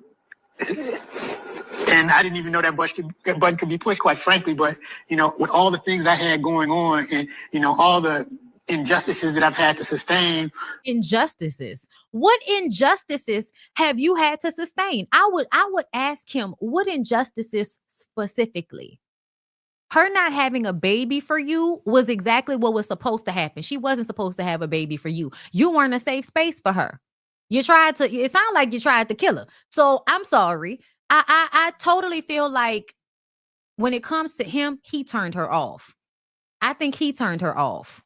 I didn't even know that button could be pushed, quite frankly. But, with all the things I had going on and, all the injustices that I've had to sustain. Injustices? What injustices have you had to sustain? I would ask him, what injustices specifically? Her not having a baby for you was exactly what was supposed to happen. She wasn't supposed to have a baby for you. You weren't a safe space for her. It sounded like you tried to kill her. So I'm sorry. I totally feel like when it comes to him, he turned her off. I think he turned her off.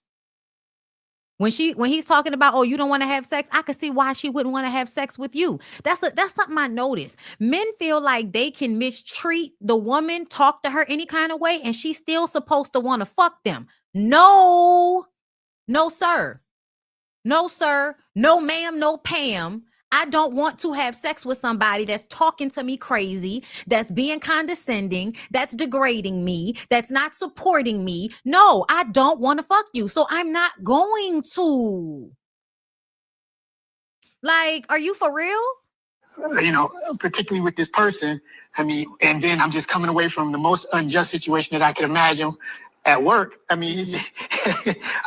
When he's talking about, oh, you don't want to have sex, I could see why she wouldn't want to have sex with you. That's something I noticed. Men feel like they can mistreat the woman, talk to her any kind of way, and she's still supposed to want to fuck them. No, sir. No, sir. No, ma'am. No, Pam. I don't want to have sex with somebody that's talking to me crazy, that's being condescending, that's degrading me, that's not supporting me. No, I don't want to fuck you. So I'm not going to. Like, are you for real? Particularly with this person. I mean, and then I'm just coming away from the most unjust situation that I could imagine at work. I mean,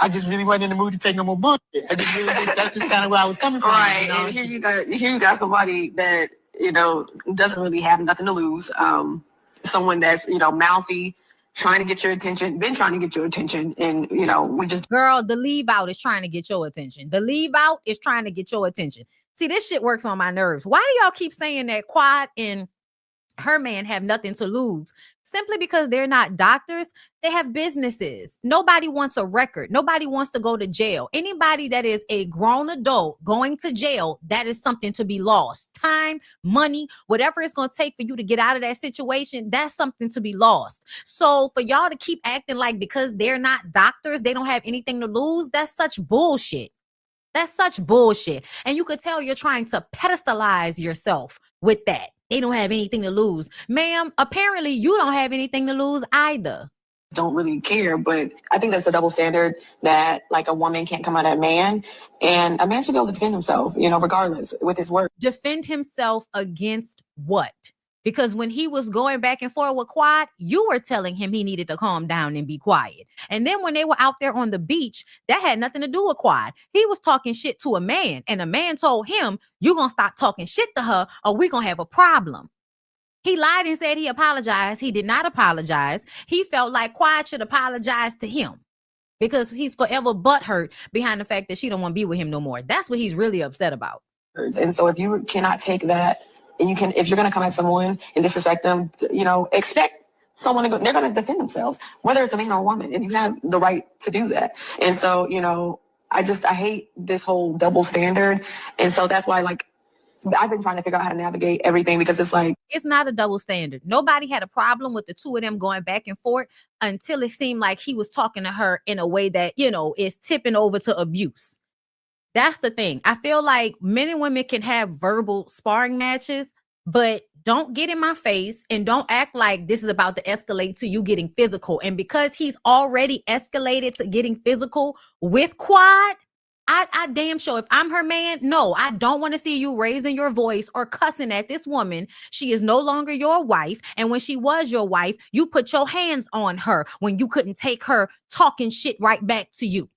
I just really wasn't in the mood to take no more bullshit. That's just kind of where I was coming from. Right, and here you got somebody that doesn't really have nothing to lose. Someone that's mouthy, trying to get your attention, been trying to get your attention, and we just. Girl, the leave out is trying to get your attention. The leave out is trying to get your attention. See, this shit works on my nerves. Why do y'all keep saying that Quad and her man have nothing to lose? Simply because they're not doctors. They have businesses. Nobody wants a record. Nobody wants to go to jail. Anybody that is a grown adult going to jail, that is something to be lost. Time, money, whatever it's going to take for you to get out of that situation, that's something to be lost. So for y'all to keep acting like because they're not doctors, they don't have anything to lose, that's such bullshit. That's such bullshit. And you could tell you're trying to pedestalize yourself with that. They don't have anything to lose. Ma'am, apparently you don't have anything to lose either. Don't really care, but I think that's a double standard that like a woman can't come at a man, and a man should be able to defend himself, you know, regardless with his work. Defend himself against what? Because when he was going back and forth with Quad, you were telling him he needed to calm down and be quiet. And then when they were out there on the beach, that had nothing to do with Quad. He was talking shit to a man, and a man told him, "You're gonna stop talking shit to her or we're gonna have a problem." He lied and said he apologized. He did not apologize. He felt like Quad should apologize to him because he's forever butthurt behind the fact that she don't want to be with him no more. That's what he's really upset about. And so if you cannot take that, and you can, if you're going to come at someone and disrespect them, you know, expect someone to go, they're going to defend themselves, whether it's a man or a woman, and you have the right to do that. And so, you know, I hate this whole double standard. And so that's why, like, I've been trying to figure out how to navigate everything, because it's like, it's not a double standard. Nobody had a problem with the two of them going back and forth until it seemed like he was talking to her in a way that, you know, is tipping over to abuse. That's the thing. I feel like men and women can have verbal sparring matches, but don't get in my face and don't act like this is about to escalate to you getting physical. And because he's already escalated to getting physical with Quad, I damn sure if I'm her man, no, I don't want to see you raising your voice or cussing at this woman. She is no longer your wife. And when she was your wife, you put your hands on her when you couldn't take her talking shit right back to you.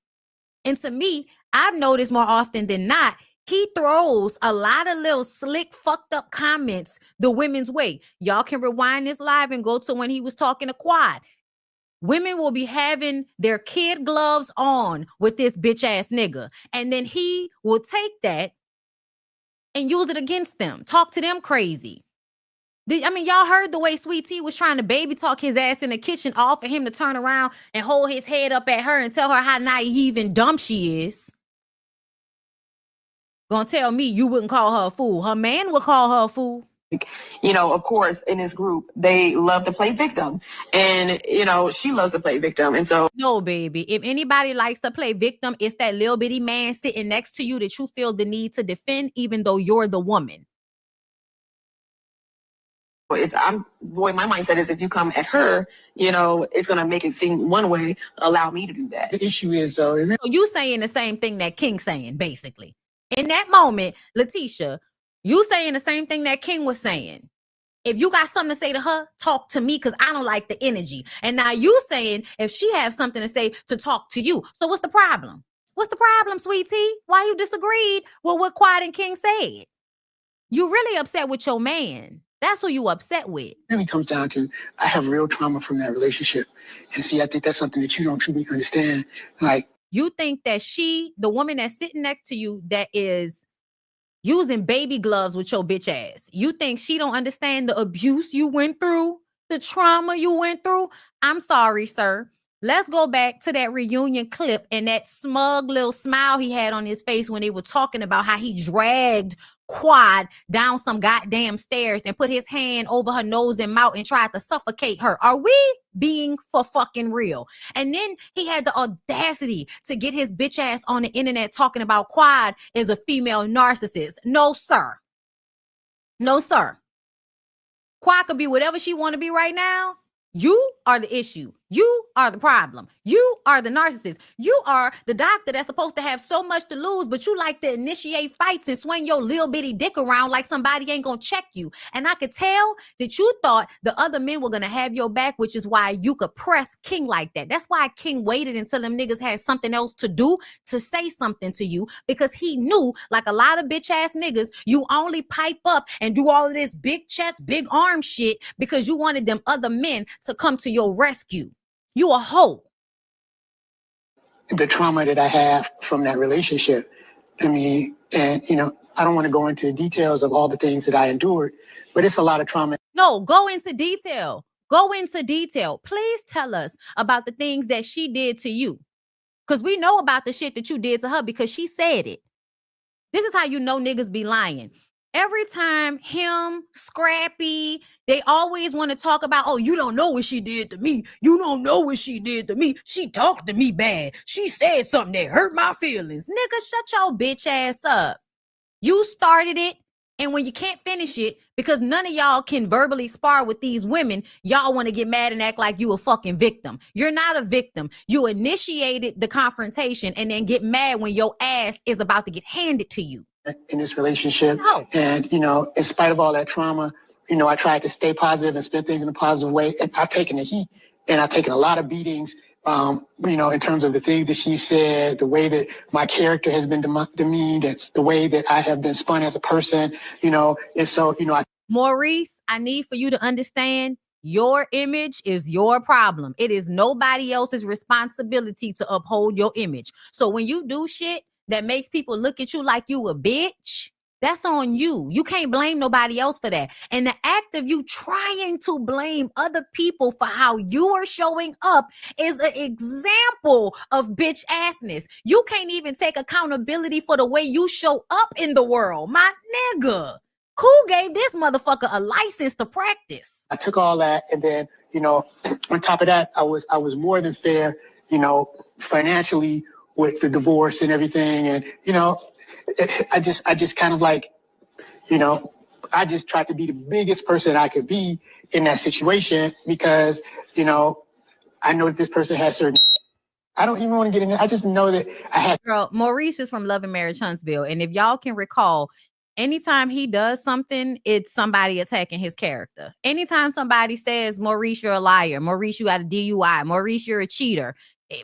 And to me, I've noticed more often than not, he throws a lot of little slick, fucked up comments the women's way. Y'all can rewind this live and go to when he was talking to Quad. Women will be having their kid gloves on with this bitch ass nigga. And then he will take that and use it against them. Talk to them crazy. I mean, y'all heard the way Sweet Tea was trying to baby talk his ass in the kitchen, all for him to turn around and hold his head up at her and tell her how naive and dumb she is. Gonna tell me you wouldn't call her a fool. Her man would call her a fool. You know, of course, in this group, they love to play victim. And, you know, she loves to play victim. And so, no, baby, if anybody likes to play victim, it's that little bitty man sitting next to you that you feel the need to defend, even though you're the woman. if I'm, boy, my mindset is if you come at her, you know, it's going to make it seem one way, allow me to do that. The issue is, though, you saying the same thing that King saying, basically. In that moment, Letitia, you saying the same thing that King was saying. If you got something to say to her, talk to me because I don't like the energy. And now you saying if she has something to say to talk to you. So what's the problem? What's the problem, Sweet Tea? Why you disagreed with what Quiet and King said? You really upset with your man. That's who you upset with. It really comes down to, I have real trauma from that relationship. And see, I think that's something that you don't truly understand. Like, you think that she, the woman that's sitting next to you that is using baby gloves with your bitch ass, you think she don't understand the abuse you went through, the trauma you went through? I'm sorry, sir. Let's go back to that reunion clip and that smug little smile he had on his face when they were talking about how he dragged Quad down some goddamn stairs and put his hand over her nose and mouth and tried to suffocate her. Are we being for fucking real? And then he had the audacity to get his bitch ass on the internet talking about Quad is a female narcissist. No, sir. No, sir. Quad could be whatever she want to be right now. You are the issue. You are the problem. You are the narcissist. You are the doctor that's supposed to have so much to lose, but you like to initiate fights and swing your little bitty dick around like somebody ain't gonna check you. And I could tell that you thought the other men were gonna have your back, which is why you could press King like that. That's why King waited until them niggas had something else to do to say something to you, because he knew, like a lot of bitch ass niggas, you only pipe up and do all of this big chest, big arm shit because you wanted them other men to come to your rescue. You a hoe. the trauma that I have from that relationship. I mean, and, you know, I don't want to go into details of all the things that I endured, but it's a lot of trauma. No, go into detail. Go into detail. Please tell us about the things that she did to you. Because we know about the shit that you did to her because she said it. This is how you know niggas be lying. Every time him, Scrappy, they always want to talk about, oh, you don't know what she did to me. You don't know what she did to me. She talked to me bad. She said something that hurt my feelings. Nigga, shut your bitch ass up. You started it. And when you can't finish it, because none of y'all can verbally spar with these women, y'all want to get mad and act like you a fucking victim. You're not a victim. You initiated the confrontation and then get mad when your ass is about to get handed to you. In this relationship. And, you know, in spite of all that trauma, you know, I tried to stay positive and spin things in a positive way. And I've taken the heat and I've taken a lot of beatings, you know, in terms of the things that she said, the way that my character has been demeaned, and the way that I have been spun as a person, you know. And so, you know, Maurice, I need for you to understand your image is your problem. It is nobody else's responsibility to uphold your image. So when you do shit that makes people look at you like you a bitch, that's on you. You can't blame nobody else for that. And the act of you trying to blame other people for how you are showing up is an example of bitch assness. You can't even take accountability for the way you show up in the world, my nigga. Who gave this motherfucker a license to practice? I took all that, and then, you know, on top of that, I was more than fair, you know, financially with the divorce and everything. And, you know, I just kind of like, you know, I just tried to be the biggest person I could be in that situation because, you know, I know that this person has certain, I don't even want to get in there. I just know that I had. Girl, Maurice is from Love and Marriage Huntsville. And if y'all can recall, anytime he does something, it's somebody attacking his character. Anytime somebody says, Maurice, you're a liar. Maurice, you got a DUI. Maurice, you're a cheater.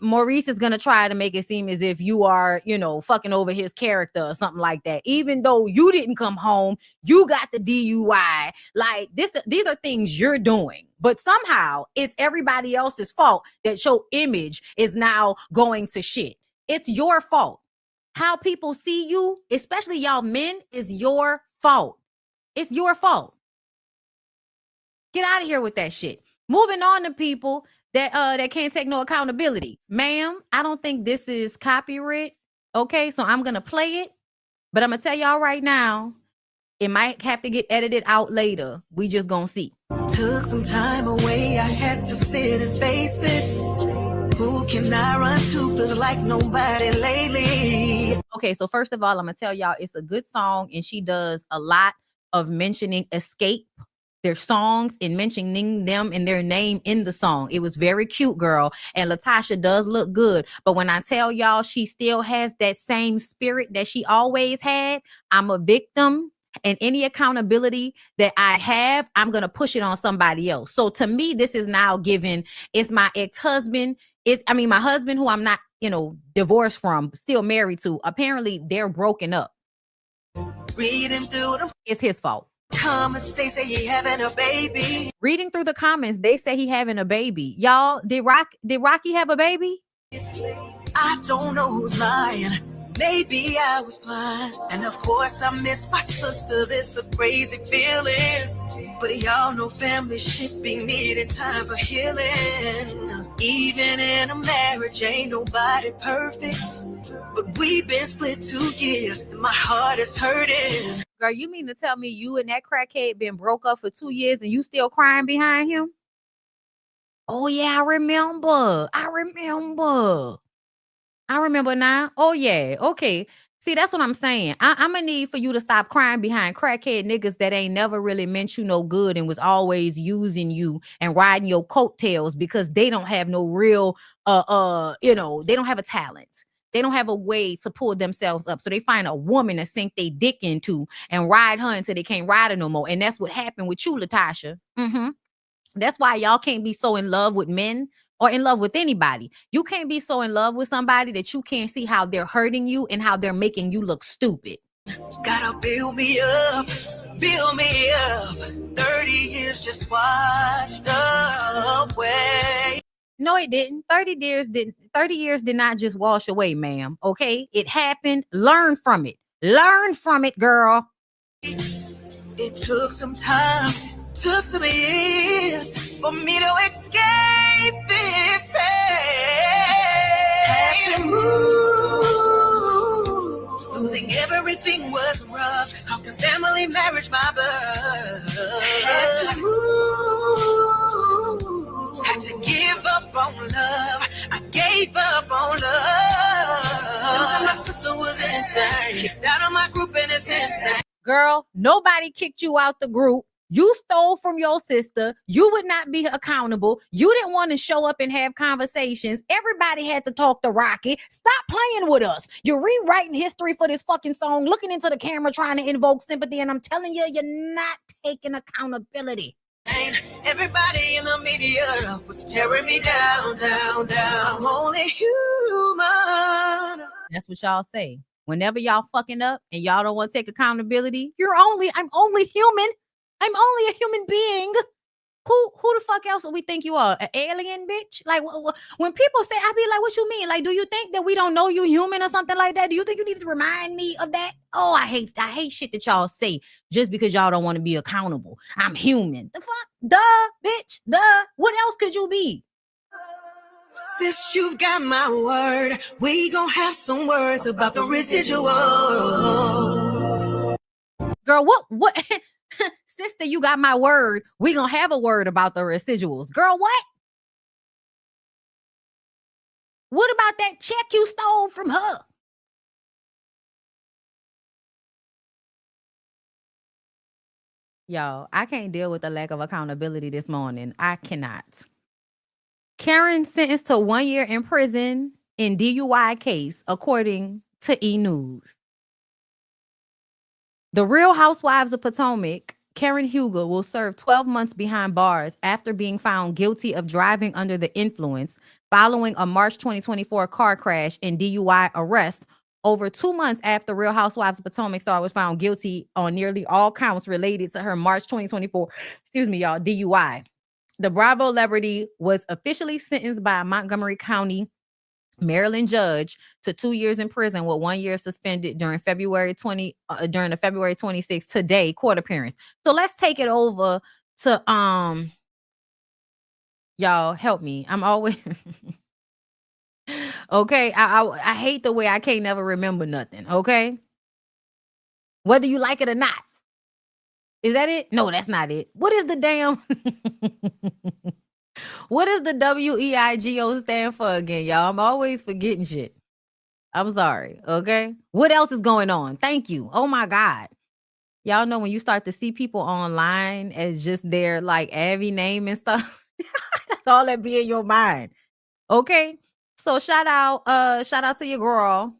Maurice is going to try to make it seem as if you are, you know, fucking over his character or something like that. Even though you didn't come home, you got the DUI. Like these are things you're doing. But somehow it's everybody else's fault that your image is now going to shit. It's your fault. How people see you, especially y'all men, is your fault. It's your fault. Get out of here with that shit. Moving on to people that can't take no accountability. Ma'am, I don't think this is copyright. Okay, so I'm gonna play it, but I'm gonna tell y'all right now, it might have to get edited out later. We just gonna see. Took some time away, I had to sit and face it. Who can I run to? Feels like nobody lately. Okay, so first of all, I'm gonna tell y'all it's a good song, and she does a lot of mentioning escape, their songs, and mentioning them and their name in the song. It was very cute, girl. And Latocha does look good. But when I tell y'all she still has that same spirit that she always had, I'm a victim. And any accountability that I have, I'm going to push it on somebody else. So to me, this is now given, it's my ex-husband. My husband who I'm not, you know, divorced from, still married to. Apparently they're broken up. Reading through them. It's his fault. Comments, they say he having a baby. Reading through the comments, they say he having a baby. Y'all, did Rocky have a baby? I don't know who's lying. Maybe I was blind. And of course I miss my sister. This a crazy feeling. But y'all know family shit be needing time for healing. Even in a marriage, ain't nobody perfect. But we've been split 2 years and my heart is hurting. Girl, you mean to tell me you and that crackhead been broke up for 2 years and you still crying behind him? Oh yeah, I remember now. Oh yeah, okay. See, that's what I'm saying. I'm gonna need for you to stop crying behind crackhead niggas that ain't never really meant you no good and was always using you and riding your coattails because they don't have no real, you know, they don't have a talent. They don't have a way to pull themselves up. So they find a woman to sink their dick into and ride her until they can't ride her no more. And that's what happened with you, Latocha. That's why y'all can't be so in love with men or in love with anybody. You can't be so in love with somebody that you can't see how they're hurting you and how they're making you look stupid. Gotta build me up, 30 years just washed away. No, it didn't. 30 years did not just wash away, ma'am. Okay, it happened. Learn from it. Learn from it, girl. It took some time, took some years for me to escape this pain. Had to move. Losing everything was rough. Talking family, marriage, my blood. Had to move. Had to give up on love. I gave up on love. Losing my sister was insane. Kicked out of my group and it's insane. Girl, nobody kicked you out the group. You stole from your sister. You would not be accountable. You didn't want to show up and have conversations. Everybody had to talk to Rocky. Stop playing with us. You're rewriting history for this fucking song, looking into the camera, trying to invoke sympathy. And I'm telling you, you're not taking accountability. Everybody in the media was tearing me down, down, down. I'm only human. That's what y'all say. Whenever y'all fucking up and y'all don't want to take accountability, I'm only human. I'm only a human being. Who the fuck else do we think you are? An alien, bitch? Like, when people say, I be like, what you mean? Like, do you think that we don't know you human or something like that? Do you think you need to remind me of that? Oh, I hate shit that y'all say just because y'all don't want to be accountable. I'm human. The fuck? Duh, bitch. Duh. What else could you be? Sis, you've got my word. We gon' have some words about the residual. Girl, what? Sister, you got my word. We gonna have a word about the residuals. Girl, what? What about that check you stole from her? Y'all, I can't deal with the lack of accountability this morning. I cannot. Karen sentenced to 1 year in prison in DUI case, according to E! News. The Real Housewives of Potomac, Karen Huger, will serve 12 months behind bars after being found guilty of driving under the influence following a March 2024 car crash and DUI arrest over 2 months after Real Housewives of Potomac star was found guilty on nearly all counts related to her March 2024, DUI. The Bravo celebrity was officially sentenced by a Montgomery County, Maryland judge to 2 years in prison with 1 year suspended during the February 26th today court appearance. So let's take it over to y'all help me. I'm always okay. I hate the way I can't never remember nothing. Okay, whether you like it or not. Is that it? No, that's not it. What is the damn? What does the WEIGO stand for again, y'all? I'm always forgetting shit. I'm sorry. Okay. What else is going on? Thank you. Oh my God. Y'all know when you start to see people online as just their like Abby name and stuff. That's all that be in your mind. Okay. So shout out to your girl.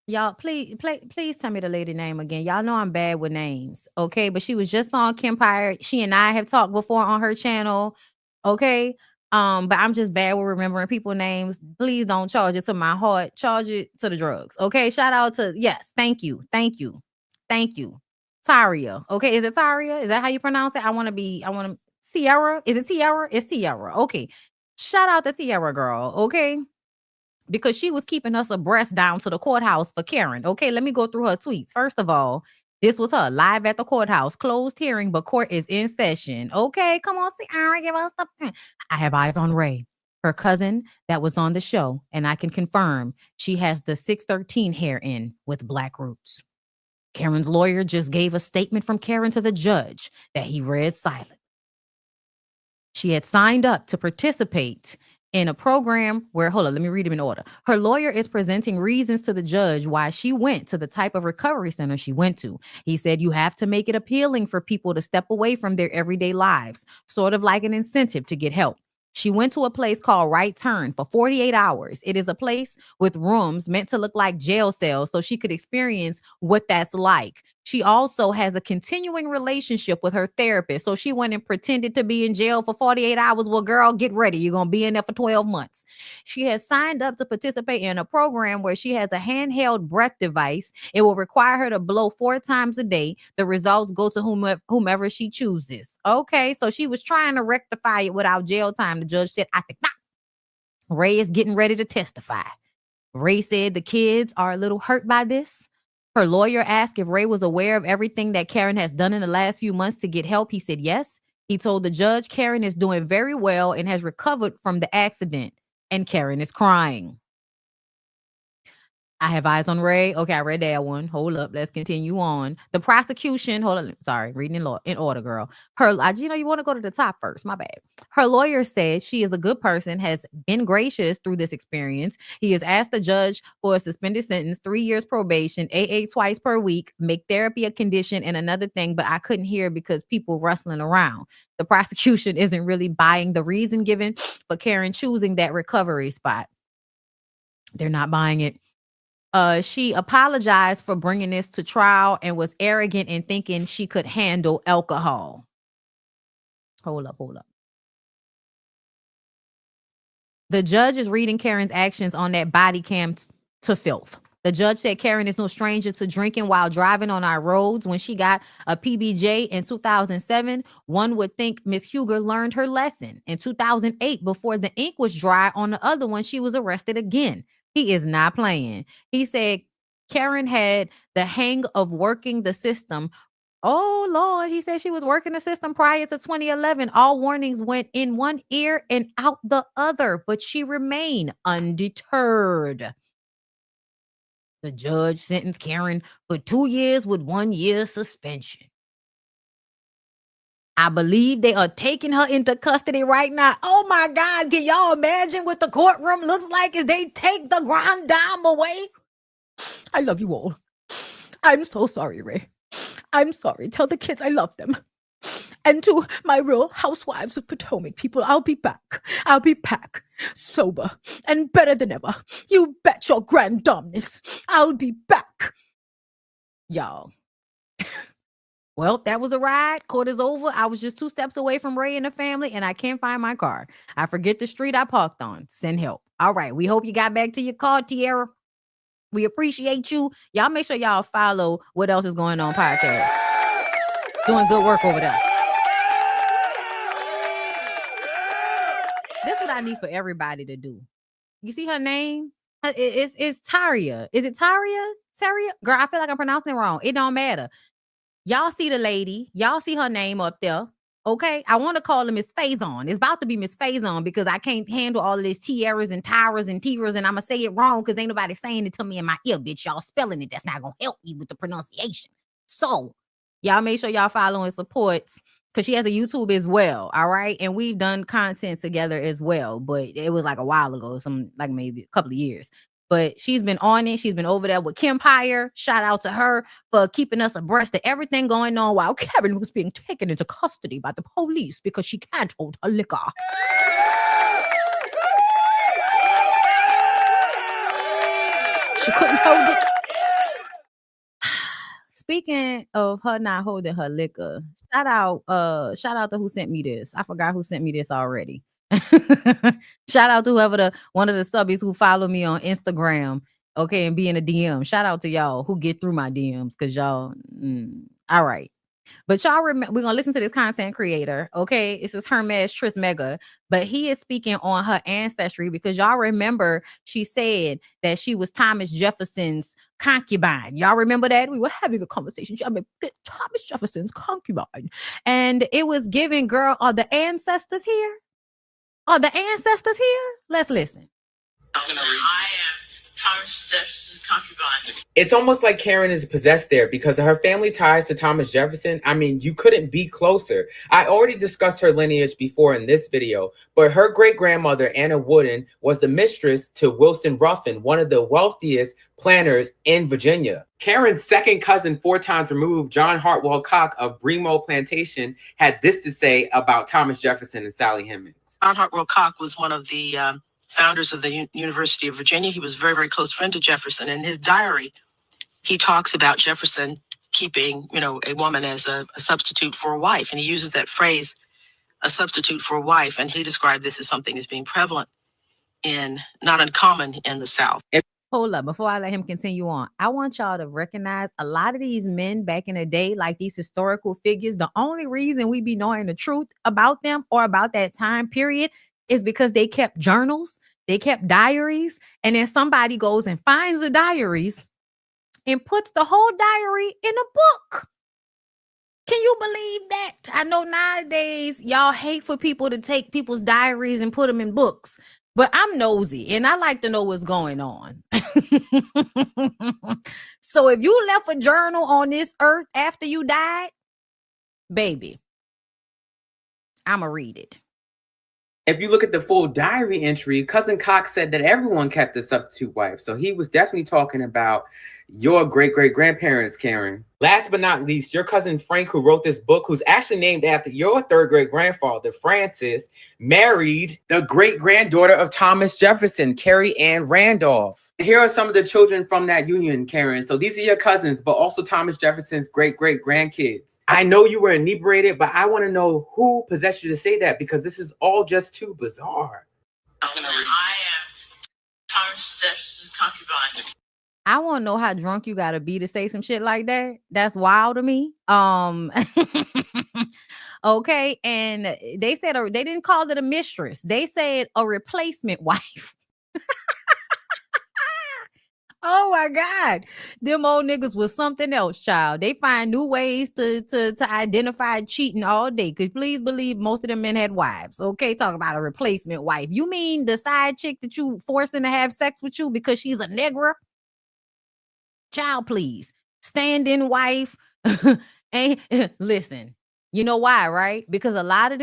Y'all, please tell me the lady name again. Y'all know I'm bad with names. Okay. But she was just on Kempire. She and I have talked before on her channel. Okay. But I'm just bad with remembering people names. Please don't charge it to my heart. Charge it to the drugs. Okay. Shout out to, yes. Thank you. Taria. Okay. Is it Taria? Is that how you pronounce it? Sierra. Is it Tiara? It's Tiara. Okay. Shout out to Tiara, girl. Okay. Because she was keeping us abreast down to the courthouse for Karen. Okay. Let me go through her tweets. First of all, this was her live at the courthouse, closed hearing, but court is in session. Okay, come on, Sierra, give us the. I have eyes on Ray, her cousin that was on the show, and I can confirm she has the 613 hair in with black roots. Karen's lawyer just gave a statement from Karen to the judge that he read silent. She had signed up to participate in a program where, hold on, let me read them in order. Her lawyer is presenting reasons to the judge why she went to the type of recovery center she went to. He said, you have to make it appealing for people to step away from their everyday lives, sort of like an incentive to get help. She went to a place called Right Turn for 48 hours. It is a place with rooms meant to look like jail cells so she could experience what that's like. She also has a continuing relationship with her therapist. So she went and pretended to be in jail for 48 hours. Well, girl, get ready. You're going to be in there for 12 months. She has signed up to participate in a program where she has a handheld breath device. It will require her to blow 4 times a day. The results go to whomever she chooses. Okay, so she was trying to rectify it without jail time. The judge said, I think not. Ray is getting ready to testify. Ray said the kids are a little hurt by this. Her lawyer asked if Ray was aware of everything that Karen has done in the last few months to get help. He said yes. He told the judge Karen is doing very well and has recovered from the accident. And Karen is crying. I have eyes on Reid. Okay, I read that one. Hold up. Let's continue on. The prosecution, hold on. Sorry, reading in order, girl. You want to go to the top first. My bad. Her lawyer said she is a good person, has been gracious through this experience. He has asked the judge for a suspended sentence, 3 years probation, AA twice per week, make therapy a condition, and another thing, but I couldn't hear because people rustling around. The prosecution isn't really buying the reason given for Karen choosing that recovery spot. They're not buying it. She apologized for bringing this to trial and was arrogant in thinking she could handle alcohol. Hold up. The judge is reading Karen's actions on that body cam to filth. The judge said Karen is no stranger to drinking while driving on our roads. When she got a PBJ in 2007, one would think Miss Huger learned her lesson. In 2008, before the ink was dry on the other one, she was arrested again. He is not playing. He said Karen had the hang of working the system. Oh, Lord. He said she was working the system prior to 2011. All warnings went in one ear and out the other, but she remained undeterred. The judge sentenced Karen for 2 years with 1 year suspension. I believe they are taking her into custody right now. Oh my God, can y'all imagine what the courtroom looks like as they take the grand dame away? I love you all. I'm so sorry, Ray. I'm sorry. Tell the kids I love them. And to my real housewives of Potomac people, I'll be back. I'll be back, sober and better than ever. You bet your grand dumbness. I'll be back. Y'all. Well, that was a ride. Court is over. I was just 2 steps away from Ray and the family, and I can't find my car. I forget the street I parked on. Send help. All right. We hope you got back to your car, Tierra. We appreciate you. Y'all make sure y'all follow What Else Is Going On podcast. Doing good work over there. This is what I need for everybody to do. You see her name? It's Taria. Is it Taria? Taria? Girl, I feel like I'm pronouncing it wrong. It don't matter. Y'all see the lady. Y'all see her name up there. Okay? I want to call her Miss Faison. It's about to be Miss Faison because I can't handle all of these tiaras and tiras and tiras, and I'm going to say it wrong because ain't nobody saying it to me in my ear, bitch. Y'all spelling it. That's not going to help you with the pronunciation. So, y'all make sure y'all follow and support because she has a YouTube as well. All right? And we've done content together as well, but it was like a while ago, like maybe a couple of years. But she's been on it. She's been over there with Kempire. Shout out to her for keeping us abreast of everything going on while Karen was being taken into custody by the police because she can't hold her liquor. She couldn't hold it. Speaking of her not holding her liquor, shout out to who sent me this. I forgot who sent me this already. Shout out to whoever one of the subbies who follow me on Instagram, okay, and be in a DM. Shout out to y'all who get through my DMs because y'all, all right. But y'all remember, we're gonna listen to this content creator, okay? This is Hermes Tris Mega, but he is speaking on her ancestry because y'all remember she said that she was Thomas Jefferson's concubine. Y'all remember that? We were having a conversation. I mean, Thomas Jefferson's concubine, and it was giving, girl, are the ancestors here? Are the ancestors here? Let's listen. I am Thomas Jefferson's concubine. It's almost like Karen is possessed there because of her family ties to Thomas Jefferson. I mean, you couldn't be closer. I already discussed her lineage before in this video, but her great-grandmother, Anna Wooden, was the mistress to Wilson Ruffin, one of the wealthiest planters in Virginia. Karen's second cousin, 4 times removed, John Hartwell Cock of Bremo Plantation, had this to say about Thomas Jefferson and Sally Hemings. John Hartwell Cock was one of the founders of the University of Virginia. He was a very, very close friend to Jefferson. In his diary, he talks about Jefferson keeping, a woman as a substitute for a wife. And he uses that phrase, a substitute for a wife. And he described this as something as being prevalent not uncommon in the South. Hold up, before I let him continue on, I want y'all to recognize a lot of these men back in the day, like these historical figures, the only reason we be knowing the truth about them or about that time period is because they kept journals, they kept diaries, and then somebody goes and finds the diaries and puts the whole diary in a book. Can you believe that? I know nowadays y'all hate for people to take people's diaries and put them in books. But I'm nosy and I like to know what's going on. So if you left a journal on this earth after you died, baby, I'ma read it. If you look at the full diary entry, Cousin Cox said that everyone kept a substitute wife. So he was definitely talking about your great-great-grandparents, Karen. Last but not least, your cousin Frank, who wrote this book, who's actually named after your third great-grandfather, Francis, married the great-granddaughter of Thomas Jefferson, Carrie Ann Randolph. Here are some of the children from that union, Karen. So these are your cousins, but also Thomas Jefferson's great-great-grandkids. I know you were inebriated, but I want to know who possessed you to say that, because this is all just too bizarre. I am Thomas Jefferson's concubine. I want to know how drunk you got to be to say some shit like that. That's wild to me. Okay, and they said they didn't call it a mistress. They said a replacement wife. Oh my God. Them old niggas was something else, child. They find new ways to identify cheating all day. Cause please believe most of them men had wives. Okay, talk about a replacement wife. You mean the side chick that you forcing to have sex with you because she's a negra? Child, please. Stand-in wife. And listen, you know why, right? Because a lot of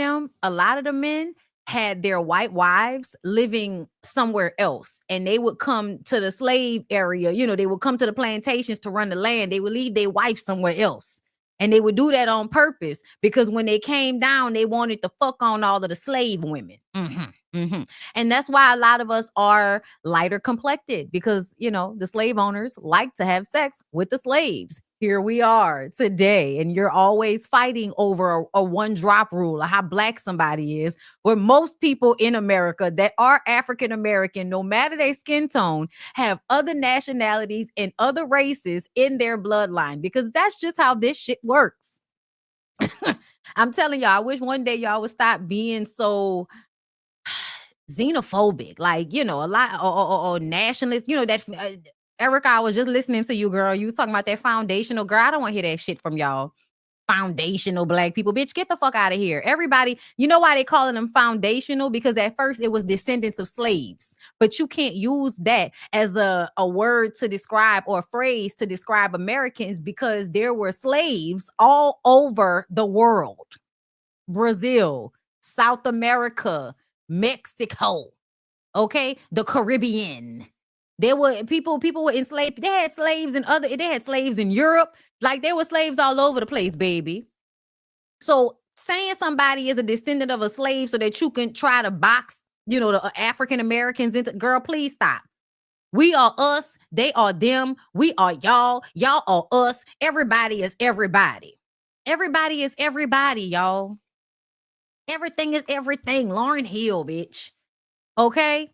the men had their white wives living somewhere else, and they would come to the slave area. You know, they would come to the plantations to run the land. They would leave their wife somewhere else. And they would do that on purpose because when they came down, they wanted to fuck on all of the slave women. And that's why a lot of us are lighter complected, because, you know, the slave owners like to have sex with the slaves. Here we are today, and you're always fighting over a one drop rule of how black somebody is, where most people in America that are African American, no matter their skin tone, have other nationalities and other races in their bloodline, because that's just how this shit works. I'm telling y'all, I wish one day y'all would stop being so xenophobic, like, you know, a lot or nationalist, you know, that Erica, I was just listening to you, girl. You was talking about that foundational, girl. I don't want to hear that shit from y'all. Foundational black people, bitch, get the fuck out of here. Everybody, you know why they calling them foundational? Because at first it was descendants of slaves, but you can't use that as a word to describe, or a phrase to describe Americans, because there were slaves all over the world. Brazil, South America, Mexico, okay, the Caribbean. There were people were enslaved. They had slaves in Europe. Like, there were slaves all over the place, baby. So saying somebody is a descendant of a slave so that you can try to box, you know, the African Americans into, girl, please stop. We are us. They are them. We are y'all. Y'all are us. Everybody is everybody. Everybody is everybody, y'all. Everything is everything. Lauryn Hill, bitch. Okay.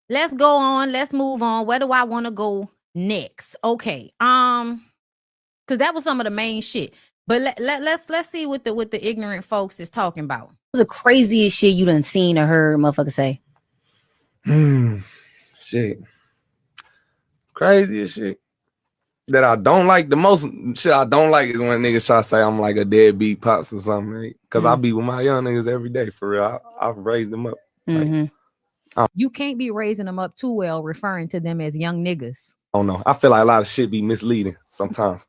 Let's go on. Let's move on. Where do I want to go next? Okay. Because that was some of the main shit. But let's see what the ignorant folks is talking about. What's the craziest shit you done seen or heard motherfucker say? Shit. Craziest shit that I don't like. The most shit I don't like is when niggas try to say I'm like a deadbeat pops or something, right? Because I be with my young niggas every day, for real. I've raised them up. Like, you can't be raising them up too well, referring to them as young niggas. I don't know. I feel like a lot of shit be misleading sometimes.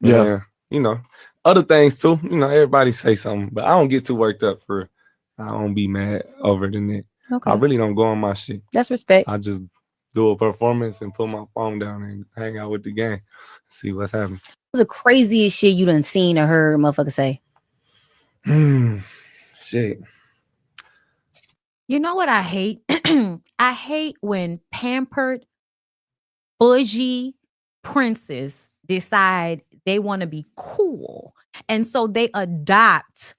Yeah. And, you know, other things too. You know, everybody say something, but I don't get too worked up for it. I don't be mad over the net. Okay. I really don't go on my shit. That's respect. I just do a performance and put my phone down and hang out with the gang, see what's happening. What's the craziest shit you done seen or heard motherfucker say? Shit. You know what I hate? I hate when pampered, bougie princes decide they want to be cool. And so they adopt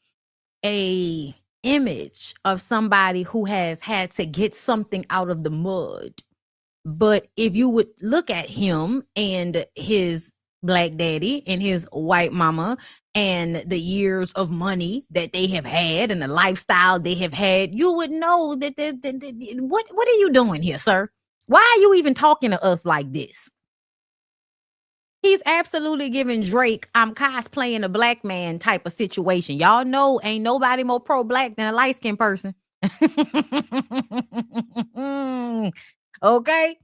a image of somebody who has had to get something out of the mud. But if you would look at him and his black daddy and his white mama and the years of money that they have had and the lifestyle they have had, you would know that what are you doing here, sir? Why are you even talking to us like this? He's absolutely giving Drake, I'm cosplaying a black man type of situation. Y'all know ain't nobody more pro-black than a light-skinned person. Okay?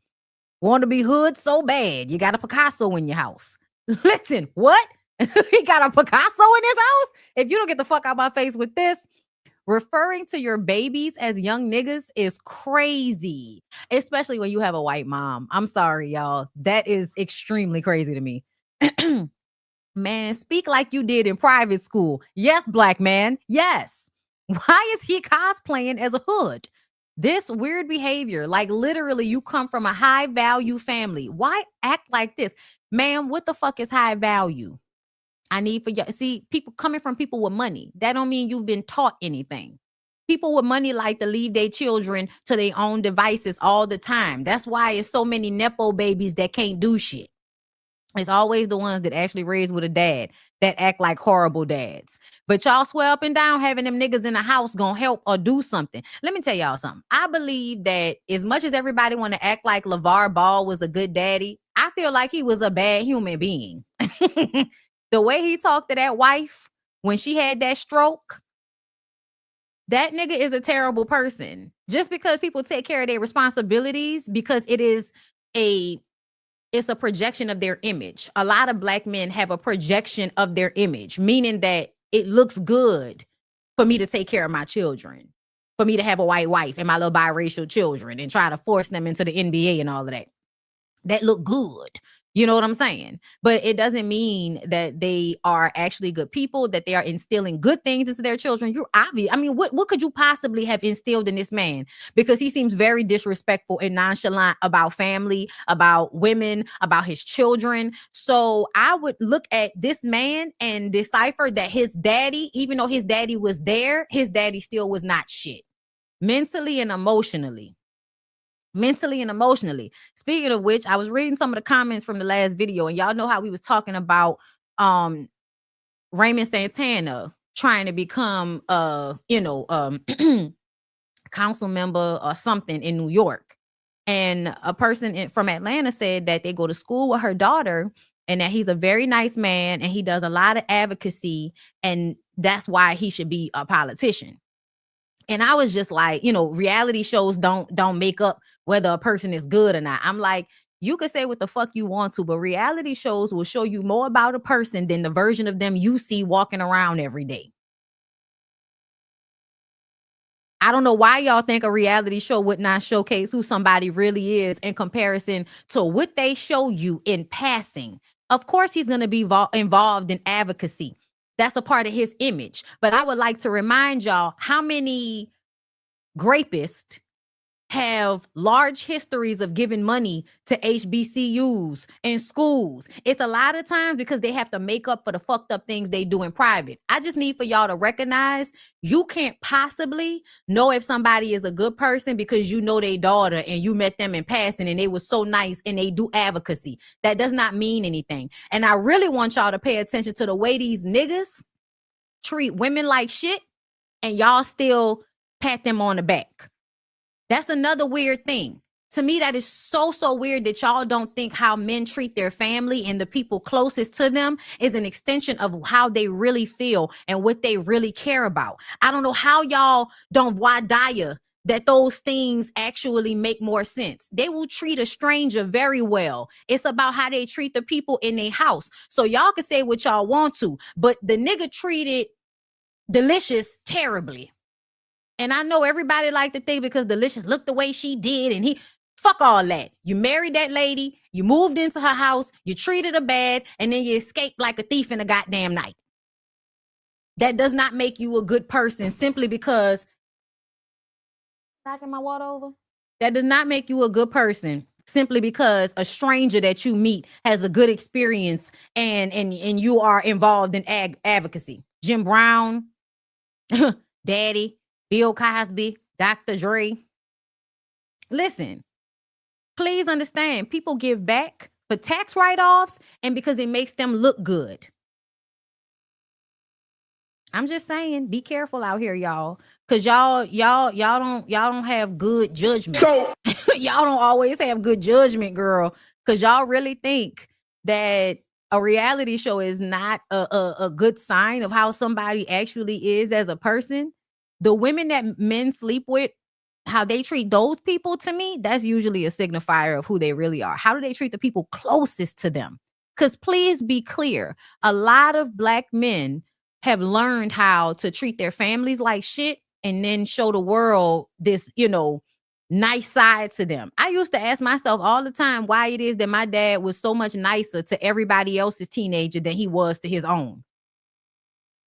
Want to be hood so bad. You got a Picasso in your house. Listen, what? He got a Picasso in his house? If you don't get the fuck out my face with this, referring to your babies as young niggas is crazy, especially when you have a white mom. I'm sorry, y'all. That is extremely crazy to me. Man, speak like you did in private school. Yes, black man. Yes. Why is he cosplaying as a hood? This weird behavior, like literally you come from a high value family. Why act like this? Ma'am, what the fuck is high value? I need for you. See, people coming from people with money. That don't mean you've been taught anything. People with money like to leave their children to their own devices all the time. That's why it's so many Nepo babies that can't do shit. It's always the ones that actually raised with a dad that act like horrible dads. But y'all swear up and down having them niggas in the house gonna help or do something. Let me tell y'all something. I believe that as much as everybody want to act like LeVar Ball was a good daddy, I feel like he was a bad human being. The way he talked to that wife when she had that stroke, that nigga is a terrible person. Just because people take care of their responsibilities, because it's a projection of their image. A lot of black men have a projection of their image, meaning that it looks good for me to take care of my children, for me to have a white wife and my little biracial children and try to force them into the NBA and all of that. That look good. You know what I'm saying? But it doesn't mean that they are actually good people, that they are instilling good things into their children. You're obvious. I mean, what could you possibly have instilled in this man? Because he seems very disrespectful and nonchalant about family, about women, about his children. So I would look at this man and decipher that his daddy, even though his daddy was there, his daddy still was not shit. Mentally and emotionally. Speaking of which, I was reading some of the comments from the last video, and y'all know how we was talking about Raymond Santana trying to become council member or something in New York. And a person from Atlanta said that they go to school with her daughter and that he's a very nice man and he does a lot of advocacy, and that's why he should be a politician. And I was just like, reality shows don't make up whether a person is good or not. I'm like, you could say what the fuck you want to, but reality shows will show you more about a person than the version of them you see walking around every day. I don't know why y'all think a reality show would not showcase who somebody really is in comparison to what they show you in passing. Of course, he's going to be involved in advocacy. That's a part of his image. But I would like to remind y'all how many grapists have large histories of giving money to HBCUs and schools. It's a lot of times because they have to make up for the fucked up things they do in private. I just need for y'all to recognize you can't possibly know if somebody is a good person because you know their daughter and you met them in passing and they were so nice and they do advocacy. That does not mean anything. And I really want y'all to pay attention to the way these niggas treat women like shit and y'all still pat them on the back. That's another weird thing. To me, that is so weird that y'all don't think how men treat their family and the people closest to them is an extension of how they really feel and what they really care about. I don't know how y'all don't wadaya that those things actually make more sense. They will treat a stranger very well. It's about how they treat the people in their house. So y'all can say what y'all want to, but the nigga treated Delicious terribly. And I know everybody like to think because Delicious looked the way she did and he fuck all that. You married that lady, you moved into her house, you treated her bad, and then you escaped like a thief in the goddamn night. That does not make you a good person simply because knocking my water over. That does not make you a good person simply because a stranger that you meet has a good experience and you are involved in advocacy. Jim Brown, Daddy, Bill Cosby, Dr. Dre. Listen, please understand, people give back for tax write-offs and because it makes them look good. I'm just saying, be careful out here, y'all, because y'all don't have good judgment. So y'all don't always have good judgment, girl, because y'all really think that a reality show is not a good sign of how somebody actually is as a person. The women that men sleep with, how they treat those people, to me, that's usually a signifier of who they really are. How do they treat the people closest to them? Because please be clear, a lot of Black men have learned how to treat their families like shit and then show the world this, nice side to them. I used to ask myself all the time why it is that my dad was so much nicer to everybody else's teenager than he was to his own.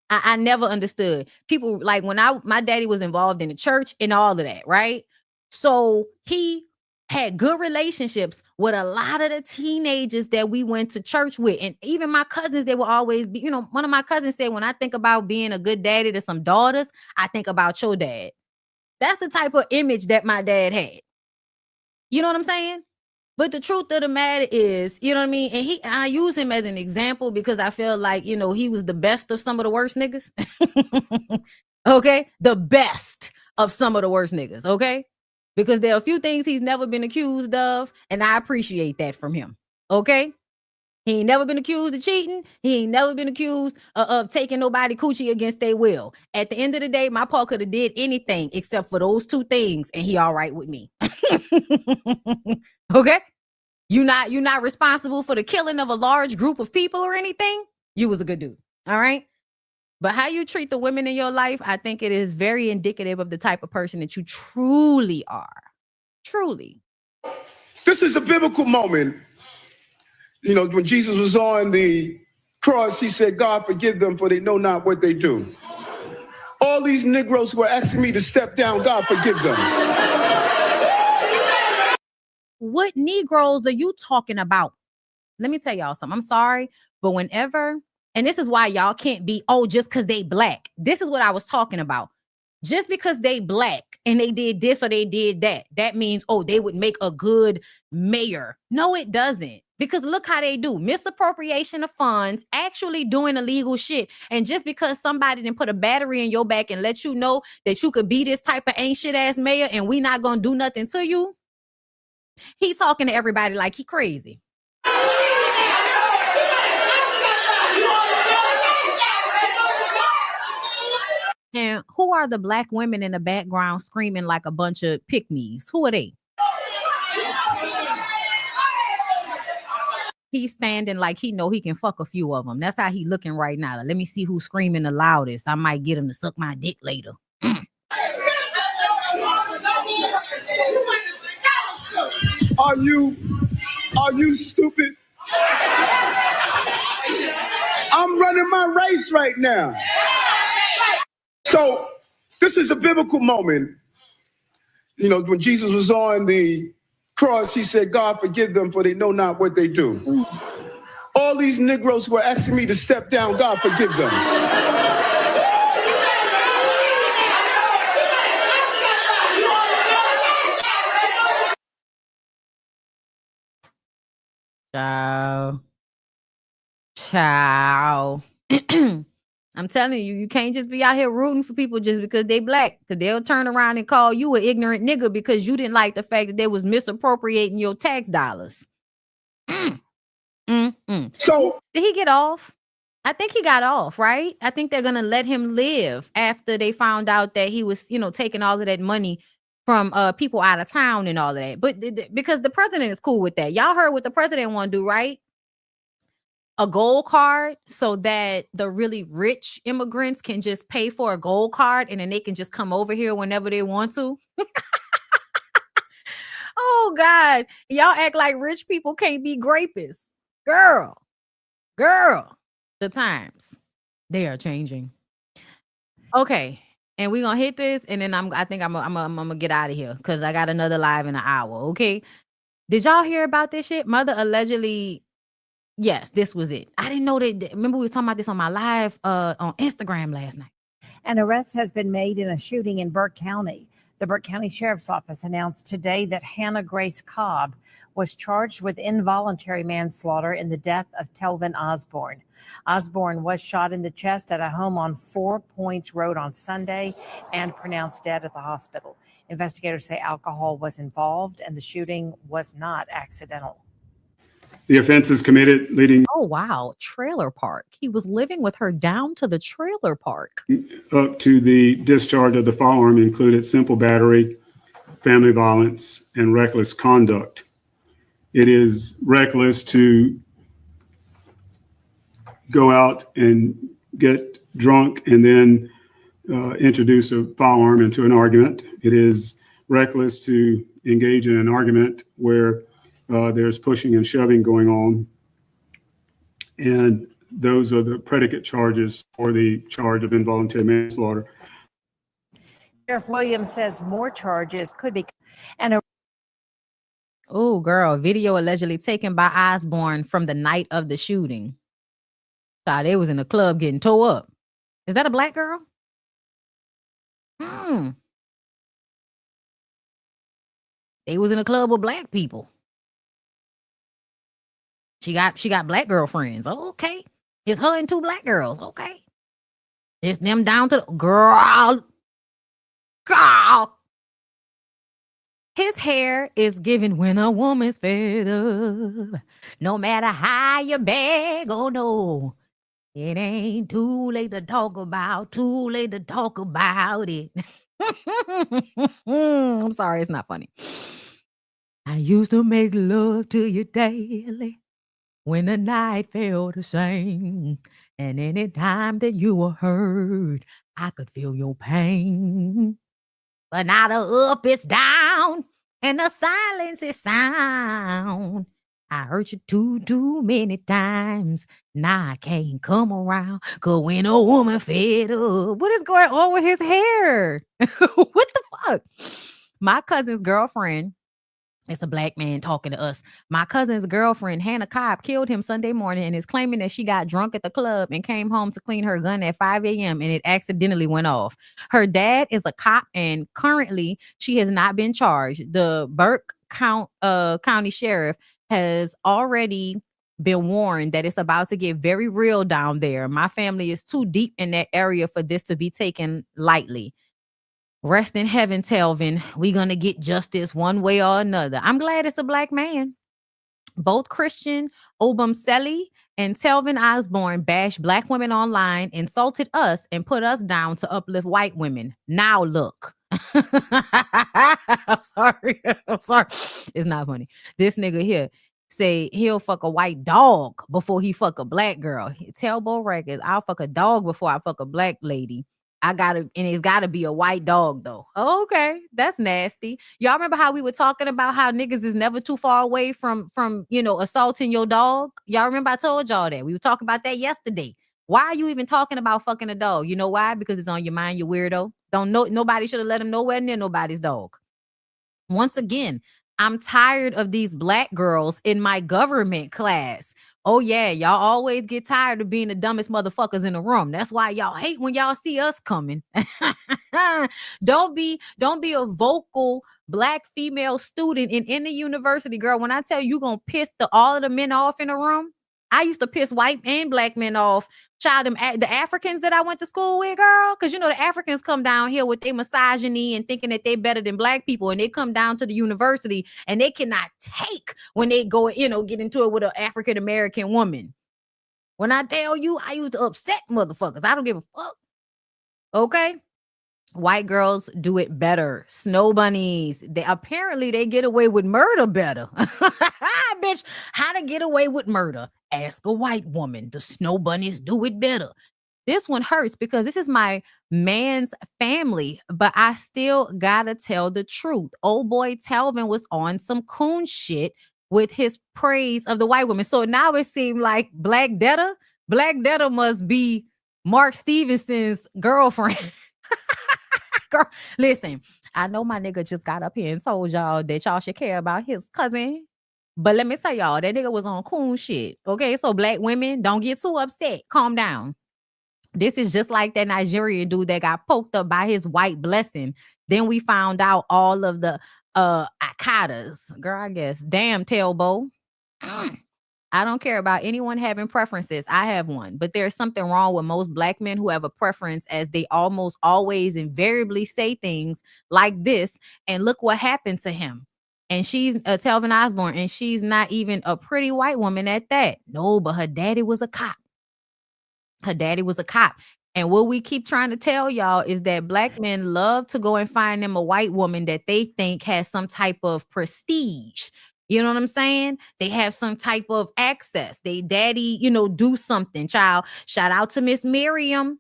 I never understood. People, like, when my daddy was involved in the church and all of that, right? So he had good relationships with a lot of the teenagers that we went to church with. And even my cousins, they will always be, one of my cousins said, when I think about being a good daddy to some daughters, I think about your dad. That's the type of image that my dad had. You know what I'm saying? But the truth of the matter is, you know what I mean? And I use him as an example because I feel like, he was the best of some of the worst niggas. Okay? The best of some of the worst niggas, okay? Because there are a few things he's never been accused of, and I appreciate that from him, okay? He ain't never been accused of cheating. He ain't never been accused of taking nobody coochie against their will. At the end of the day, my Paul could have did anything except for those two things, and he all right with me. Okay? You're not responsible for the killing of a large group of people or anything. You was a good dude. All right? But how you treat the women in your life, I think it is very indicative of the type of person that you truly are. Truly. This is a biblical moment. When Jesus was on the cross, he said, God, forgive them, for they know not what they do. All these Negroes who are asking me to step down, God, forgive them. What Negroes are you talking about? Let me tell y'all something. I'm sorry, but whenever, and this is why y'all can't be, just because they Black. This is what I was talking about. Just because they Black and they did this or they did that, that means, they would make a good mayor. No, it doesn't. Because look how they do. Misappropriation of funds, actually doing illegal shit. And just because somebody didn't put a battery in your back and let you know that you could be this type of ain't shit ass mayor and we not going to do nothing to you, he talking to everybody like he crazy. And who are the Black women in the background screaming like a bunch of pick-me's? Who are they? He's standing like he know he can fuck a few of them. That's how he looking right now. Let me see who's screaming the loudest. I might get him to suck my dick later. Are you stupid? I'm running my race right now. So this is a biblical moment. When Jesus was on the cross, he said, God, forgive them, for they know not what they do. All these Negroes who are asking me to step down, God, forgive them. Ciao. I'm telling you, you can't just be out here rooting for people just because they Black, because they'll turn around and call you an ignorant nigga because you didn't like the fact that they was misappropriating your tax dollars. So did he get off? I think he got off, right? I think they're gonna let him live after they found out that he was, taking all of that money from people out of town and all of that. But because the president is cool with that. Y'all heard what the president want to do, right? A gold card so that the really rich immigrants can just pay for a gold card and then they can just come over here whenever they want to. Oh God, y'all act like rich people can't be grapists. Girl, the times, they are changing. Okay, and we're gonna hit this and then I think I'm gonna get out of here because I got another live in an hour. Okay, did y'all hear about this shit? Mother allegedly, yes, this was it. I didn't know that. Remember we were talking about this on my live on Instagram last night. An arrest has been made in a shooting in Burke County. The Burke County Sheriff's Office announced today that Hannah Grace Cobb was charged with involuntary manslaughter in the death of Telvin Osborne. Osborne was shot in the chest at a home on 4 Points Road on Sunday and pronounced dead at the hospital. Investigators say alcohol was involved and the shooting was not accidental. The offenses committed leading Oh, wow. Trailer park. He was living with her down to the trailer park. up to the discharge of the firearm included simple battery, family violence, and reckless conduct. It is reckless to go out and get drunk and then introduce a firearm into an argument. It is reckless to engage in an argument where there's pushing and shoving going on. And those are the predicate charges for the charge of involuntary manslaughter. Sheriff Williams says more charges could be. Oh, girl. Video allegedly taken by Osborne from the night of the shooting. Thought they was in the club getting tore up. Is that a black girl? They was in a club with black people. She got black girlfriends. Oh, okay. It's her and two black girls. Okay. It's them down to the girl. His hair is giving when a woman's fed up. No matter how you beg, oh no. It ain't too late to talk about it. I'm sorry, it's not funny. I used to make love to you daily when the night felt the same. And any time that you were hurt, I could feel your pain. But now the up is down and the silence is sound. I hurt you too many times. Now I can't come around. Cause when a woman fed up, what is going on with his hair? What the fuck? My cousin's girlfriend, it's a black man talking to us. My cousin's girlfriend, Hannah Cobb, killed him Sunday morning and is claiming that she got drunk at the club and came home to clean her gun at 5 a.m. and it accidentally went off. Her dad is a cop and currently she has not been charged. The Burke County Sheriff has already been warned that it's about to get very real down there. My family is too deep in that area for this to be taken lightly. Rest in heaven, Telvin. We're going to get justice one way or another. I'm glad it's a black man. Both Christian Obumseli and Telvin Osborne bashed black women online, insulted us, and put us down to uplift white women. Now look. I'm sorry. It's not funny. This nigga here say he'll fuck a white dog before he fuck a black girl. Tell Bo Records, I'll fuck a dog before I fuck a black lady. And it's gotta be a white dog though. Okay, that's nasty. Y'all remember how we were talking about how niggas is never too far away from assaulting your dog? Y'all remember I told y'all that? We were talking about that yesterday. Why are you even talking about fucking a dog? You know why? Because it's on your mind, you weirdo. Don't know, nobody should have let him nowhere near nobody's dog. Once again, I'm tired of these black girls in my government class. Oh yeah, y'all always get tired of being the dumbest motherfuckers in the room. That's why y'all hate when y'all see us coming. Don't be a vocal black female student in any university, girl. When I tell you, gonna piss all of the men off in the room. I used to piss white and black men off. The Africans that I went to school with, girl, because the Africans come down here with their misogyny and thinking that they better than black people, and they come down to the university and they cannot take when they go, get into it with an African American woman. When I tell you, I used to upset motherfuckers. I don't give a fuck. Okay. White girls do it better. Snow bunnies. They get away with murder better. Bitch, how to get away with murder? Ask a white woman. The snow bunnies do it better. This one hurts because this is my man's family, but I still gotta tell the truth. Old boy Telvin was on some coon shit with his praise of the white woman. So now it seemed like Black Detta must be Mark Stevenson's girlfriend. Girl, listen, I know my nigga just got up here and told y'all that y'all should care about his cousin. But let me tell y'all, that nigga was on coon shit. Okay, so black women, don't get too upset. Calm down. This is just like that Nigerian dude that got poked up by his white blessing. Then we found out all of the Akadas. Girl, I guess. Damn, Tailbo. I don't care about anyone having preferences. I have one. But there's something wrong with most black men who have a preference, as they almost always invariably say things like this. And look what happened to him. And she's Telvin Osborne, and she's not even a pretty white woman at that. No, but her daddy was a cop. Her daddy was a cop. And what we keep trying to tell y'all is that black men love to go and find them a white woman that they think has some type of prestige. You know what I'm saying? They have some type of access. They daddy, do something, child. Shout out to Miss Miriam.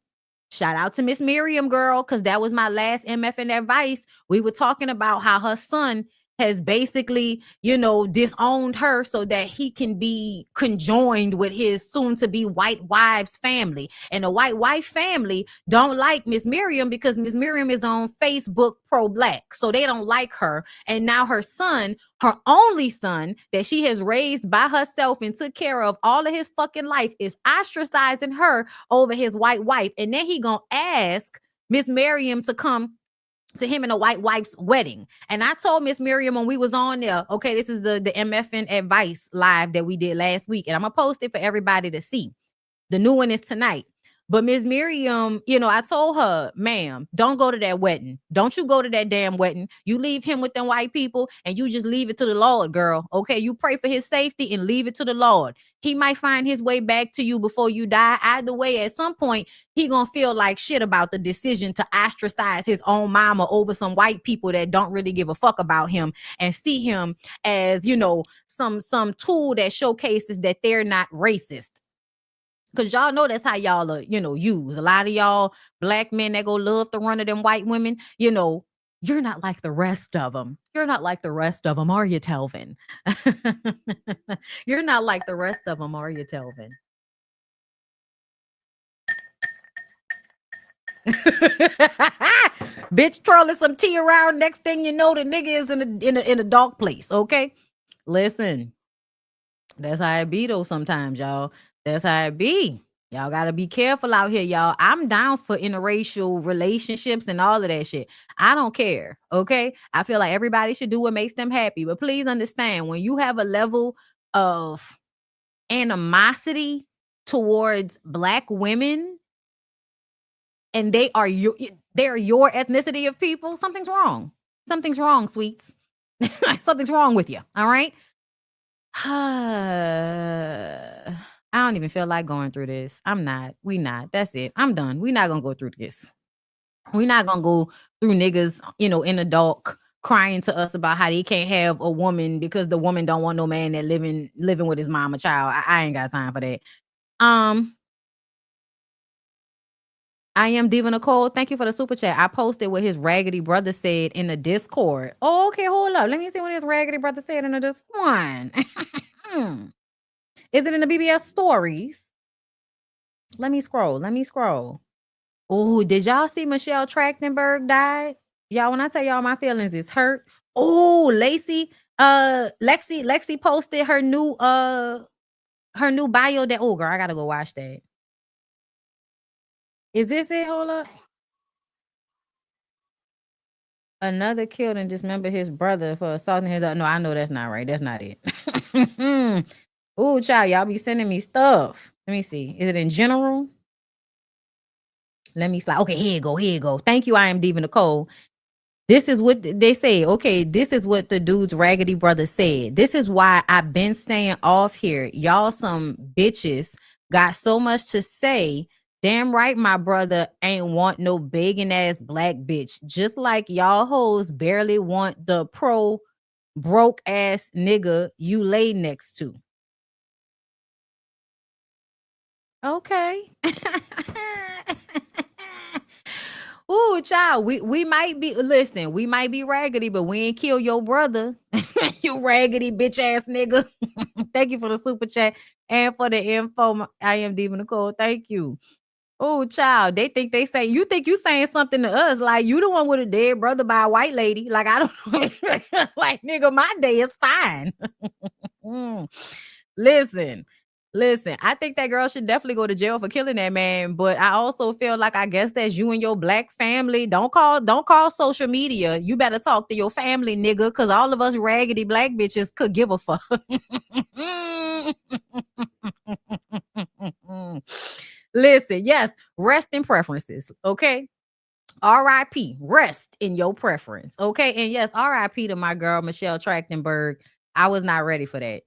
Shout out to Miss Miriam, girl, because that was my last MFN advice. We were talking about how her son has basically, disowned her so that he can be conjoined with his soon-to-be white wife's family. And the white wife family don't like Miss Miriam because Miss Miriam is on Facebook pro-black. So they don't like her. And now her son, her only son that she has raised by herself and took care of all of his fucking life, is ostracizing her over his white wife. And then he gonna ask Miss Miriam to come to him in a white wife's wedding. And I told Miss Miriam when we was on there, okay, this is the MFN advice live that we did last week, and I'm gonna post it for everybody to see. The new one is tonight. But Miss Miriam, I told her, ma'am, don't go to that wedding. Don't you go to that damn wedding. You leave him with them white people and you just leave it to the Lord, girl. Okay, you pray for his safety and leave it to the Lord. He might find his way back to you before you die. Either way, at some point, he gonna feel like shit about the decision to ostracize his own mama over some white people that don't really give a fuck about him and see him as, some tool that showcases that they're not racist. Because y'all know that's how y'all are, use. A lot of y'all black men that go love to run to them white women, you're not like the rest of them. You're not like the rest of them, are you, Telvin? You're not like the rest of them, are you, Telvin? Bitch trolling some tea around. Next thing you know, the nigga is in a dark place. Okay, listen, that's how it be though. Sometimes, y'all. That's how it be. Y'all gotta be careful out here, y'all. I'm down for interracial relationships and all of that shit. I don't care. Okay, I feel like everybody should do what makes them happy. But please understand, when you have a level of animosity towards black women and they are your ethnicity of people, something's wrong. Something's wrong, sweets. Something's wrong with you. All right. I don't even feel like going through this. I'm not. We not. That's it. I'm done. We're not gonna go through this. We're not gonna go through niggas, in the dark, crying to us about how they can't have a woman because the woman don't want no man that living with his mama child. I ain't got time for that. I am Diva Nicole. Thank you for the super chat. I posted what his raggedy brother said in the Discord. Oh, okay, hold up. Let me see what his raggedy brother said in the Discord. Is it in the BBS stories? Let me scroll. Oh, did y'all see Michelle Trachtenberg died? Y'all, when I tell y'all my feelings is hurt. Oh, Lexi posted her new bio that, oh girl, I gotta go watch that. Is this it? Hold up. Another killed and dismembered his brother for assaulting his. No, I know that's not right. That's not it. Oh, child, y'all be sending me stuff. Let me see. Is it in general? Let me slide. Okay, here you go. Thank you. I am Diva Nicole. This is what they say. Okay, this is what the dude's raggedy brother said. This is why I've been staying off here. Y'all some bitches got so much to say. Damn right, my brother ain't want no begging ass black bitch. Just like y'all hoes barely want the broke ass nigga you lay next to. Okay. Ooh, child, we might be, listen, we might be raggedy, but we ain't kill your brother. You raggedy bitch ass nigga. Thank you for the super chat and for the info. I am Diva Nicole. Thank you. Oh, child, they think you think you saying something to us like you the one with a dead brother by a white lady. Like, I don't know. Like, nigga, my day is fine. Listen, I think that girl should definitely go to jail for killing that man. But I also feel like, I guess that's you and your black family. Don't call social media. You better talk to your family, nigga, because all of us raggedy black bitches could give a fuck. Listen, yes, rest in preferences, okay? R.I.P. Rest in your preference. Okay. And yes, R.I.P. to my girl, Michelle Trachtenberg. I was not ready for that.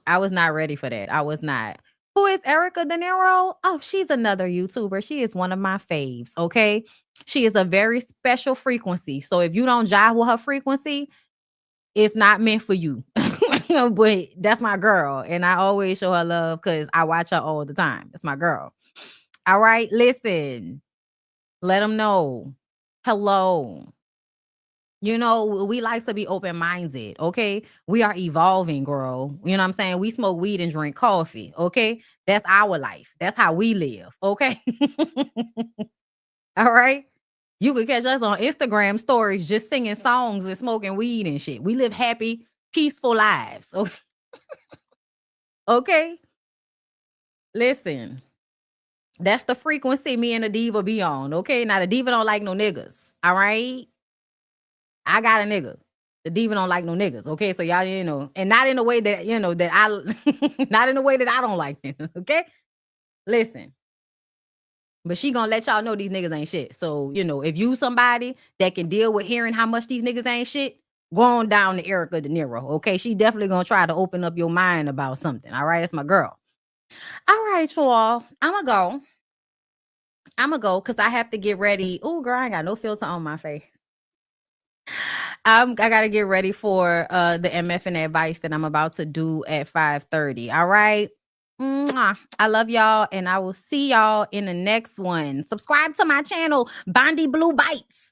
I was not ready for that. I was not. Who is Erica De Niro? Oh, she's another YouTuber. She is one of my faves. Okay. She is a very special frequency. So if you don't jive with her frequency, it's not meant for you. But that's my girl. And I always show her love because I watch her all the time. It's my girl. All right. Listen. Let them know. Hello. You know, we like to be open-minded, okay? We are evolving, girl. You know what I'm saying? We smoke weed and drink coffee, okay? That's our life. That's how we live, okay? All right? You can catch us on Instagram stories just singing songs and smoking weed and shit. We live happy, peaceful lives, okay? Okay? Listen. That's the frequency me and the diva be on, okay? Now, the diva don't like no niggas, all right? I got a nigga. The diva don't like no niggas, okay? So y'all, you know, and not in a way that, you know, that I, not in a way that I don't like them, okay? Listen. But she gonna let y'all know these niggas ain't shit. So, you know, if you somebody that can deal with hearing how much these niggas ain't shit, go on down to Erica De Niro, okay? She definitely gonna try to open up your mind about something, all right? That's my girl. All right, y'all. I'm gonna go because I have to get ready. Oh, girl, I ain't got no filter on my face. I gotta get ready for the MF and advice that I'm about to do at 5:30. All right. Mwah. I love y'all, and I will see y'all in the next one. Subscribe to my channel, BondyBlue Bites.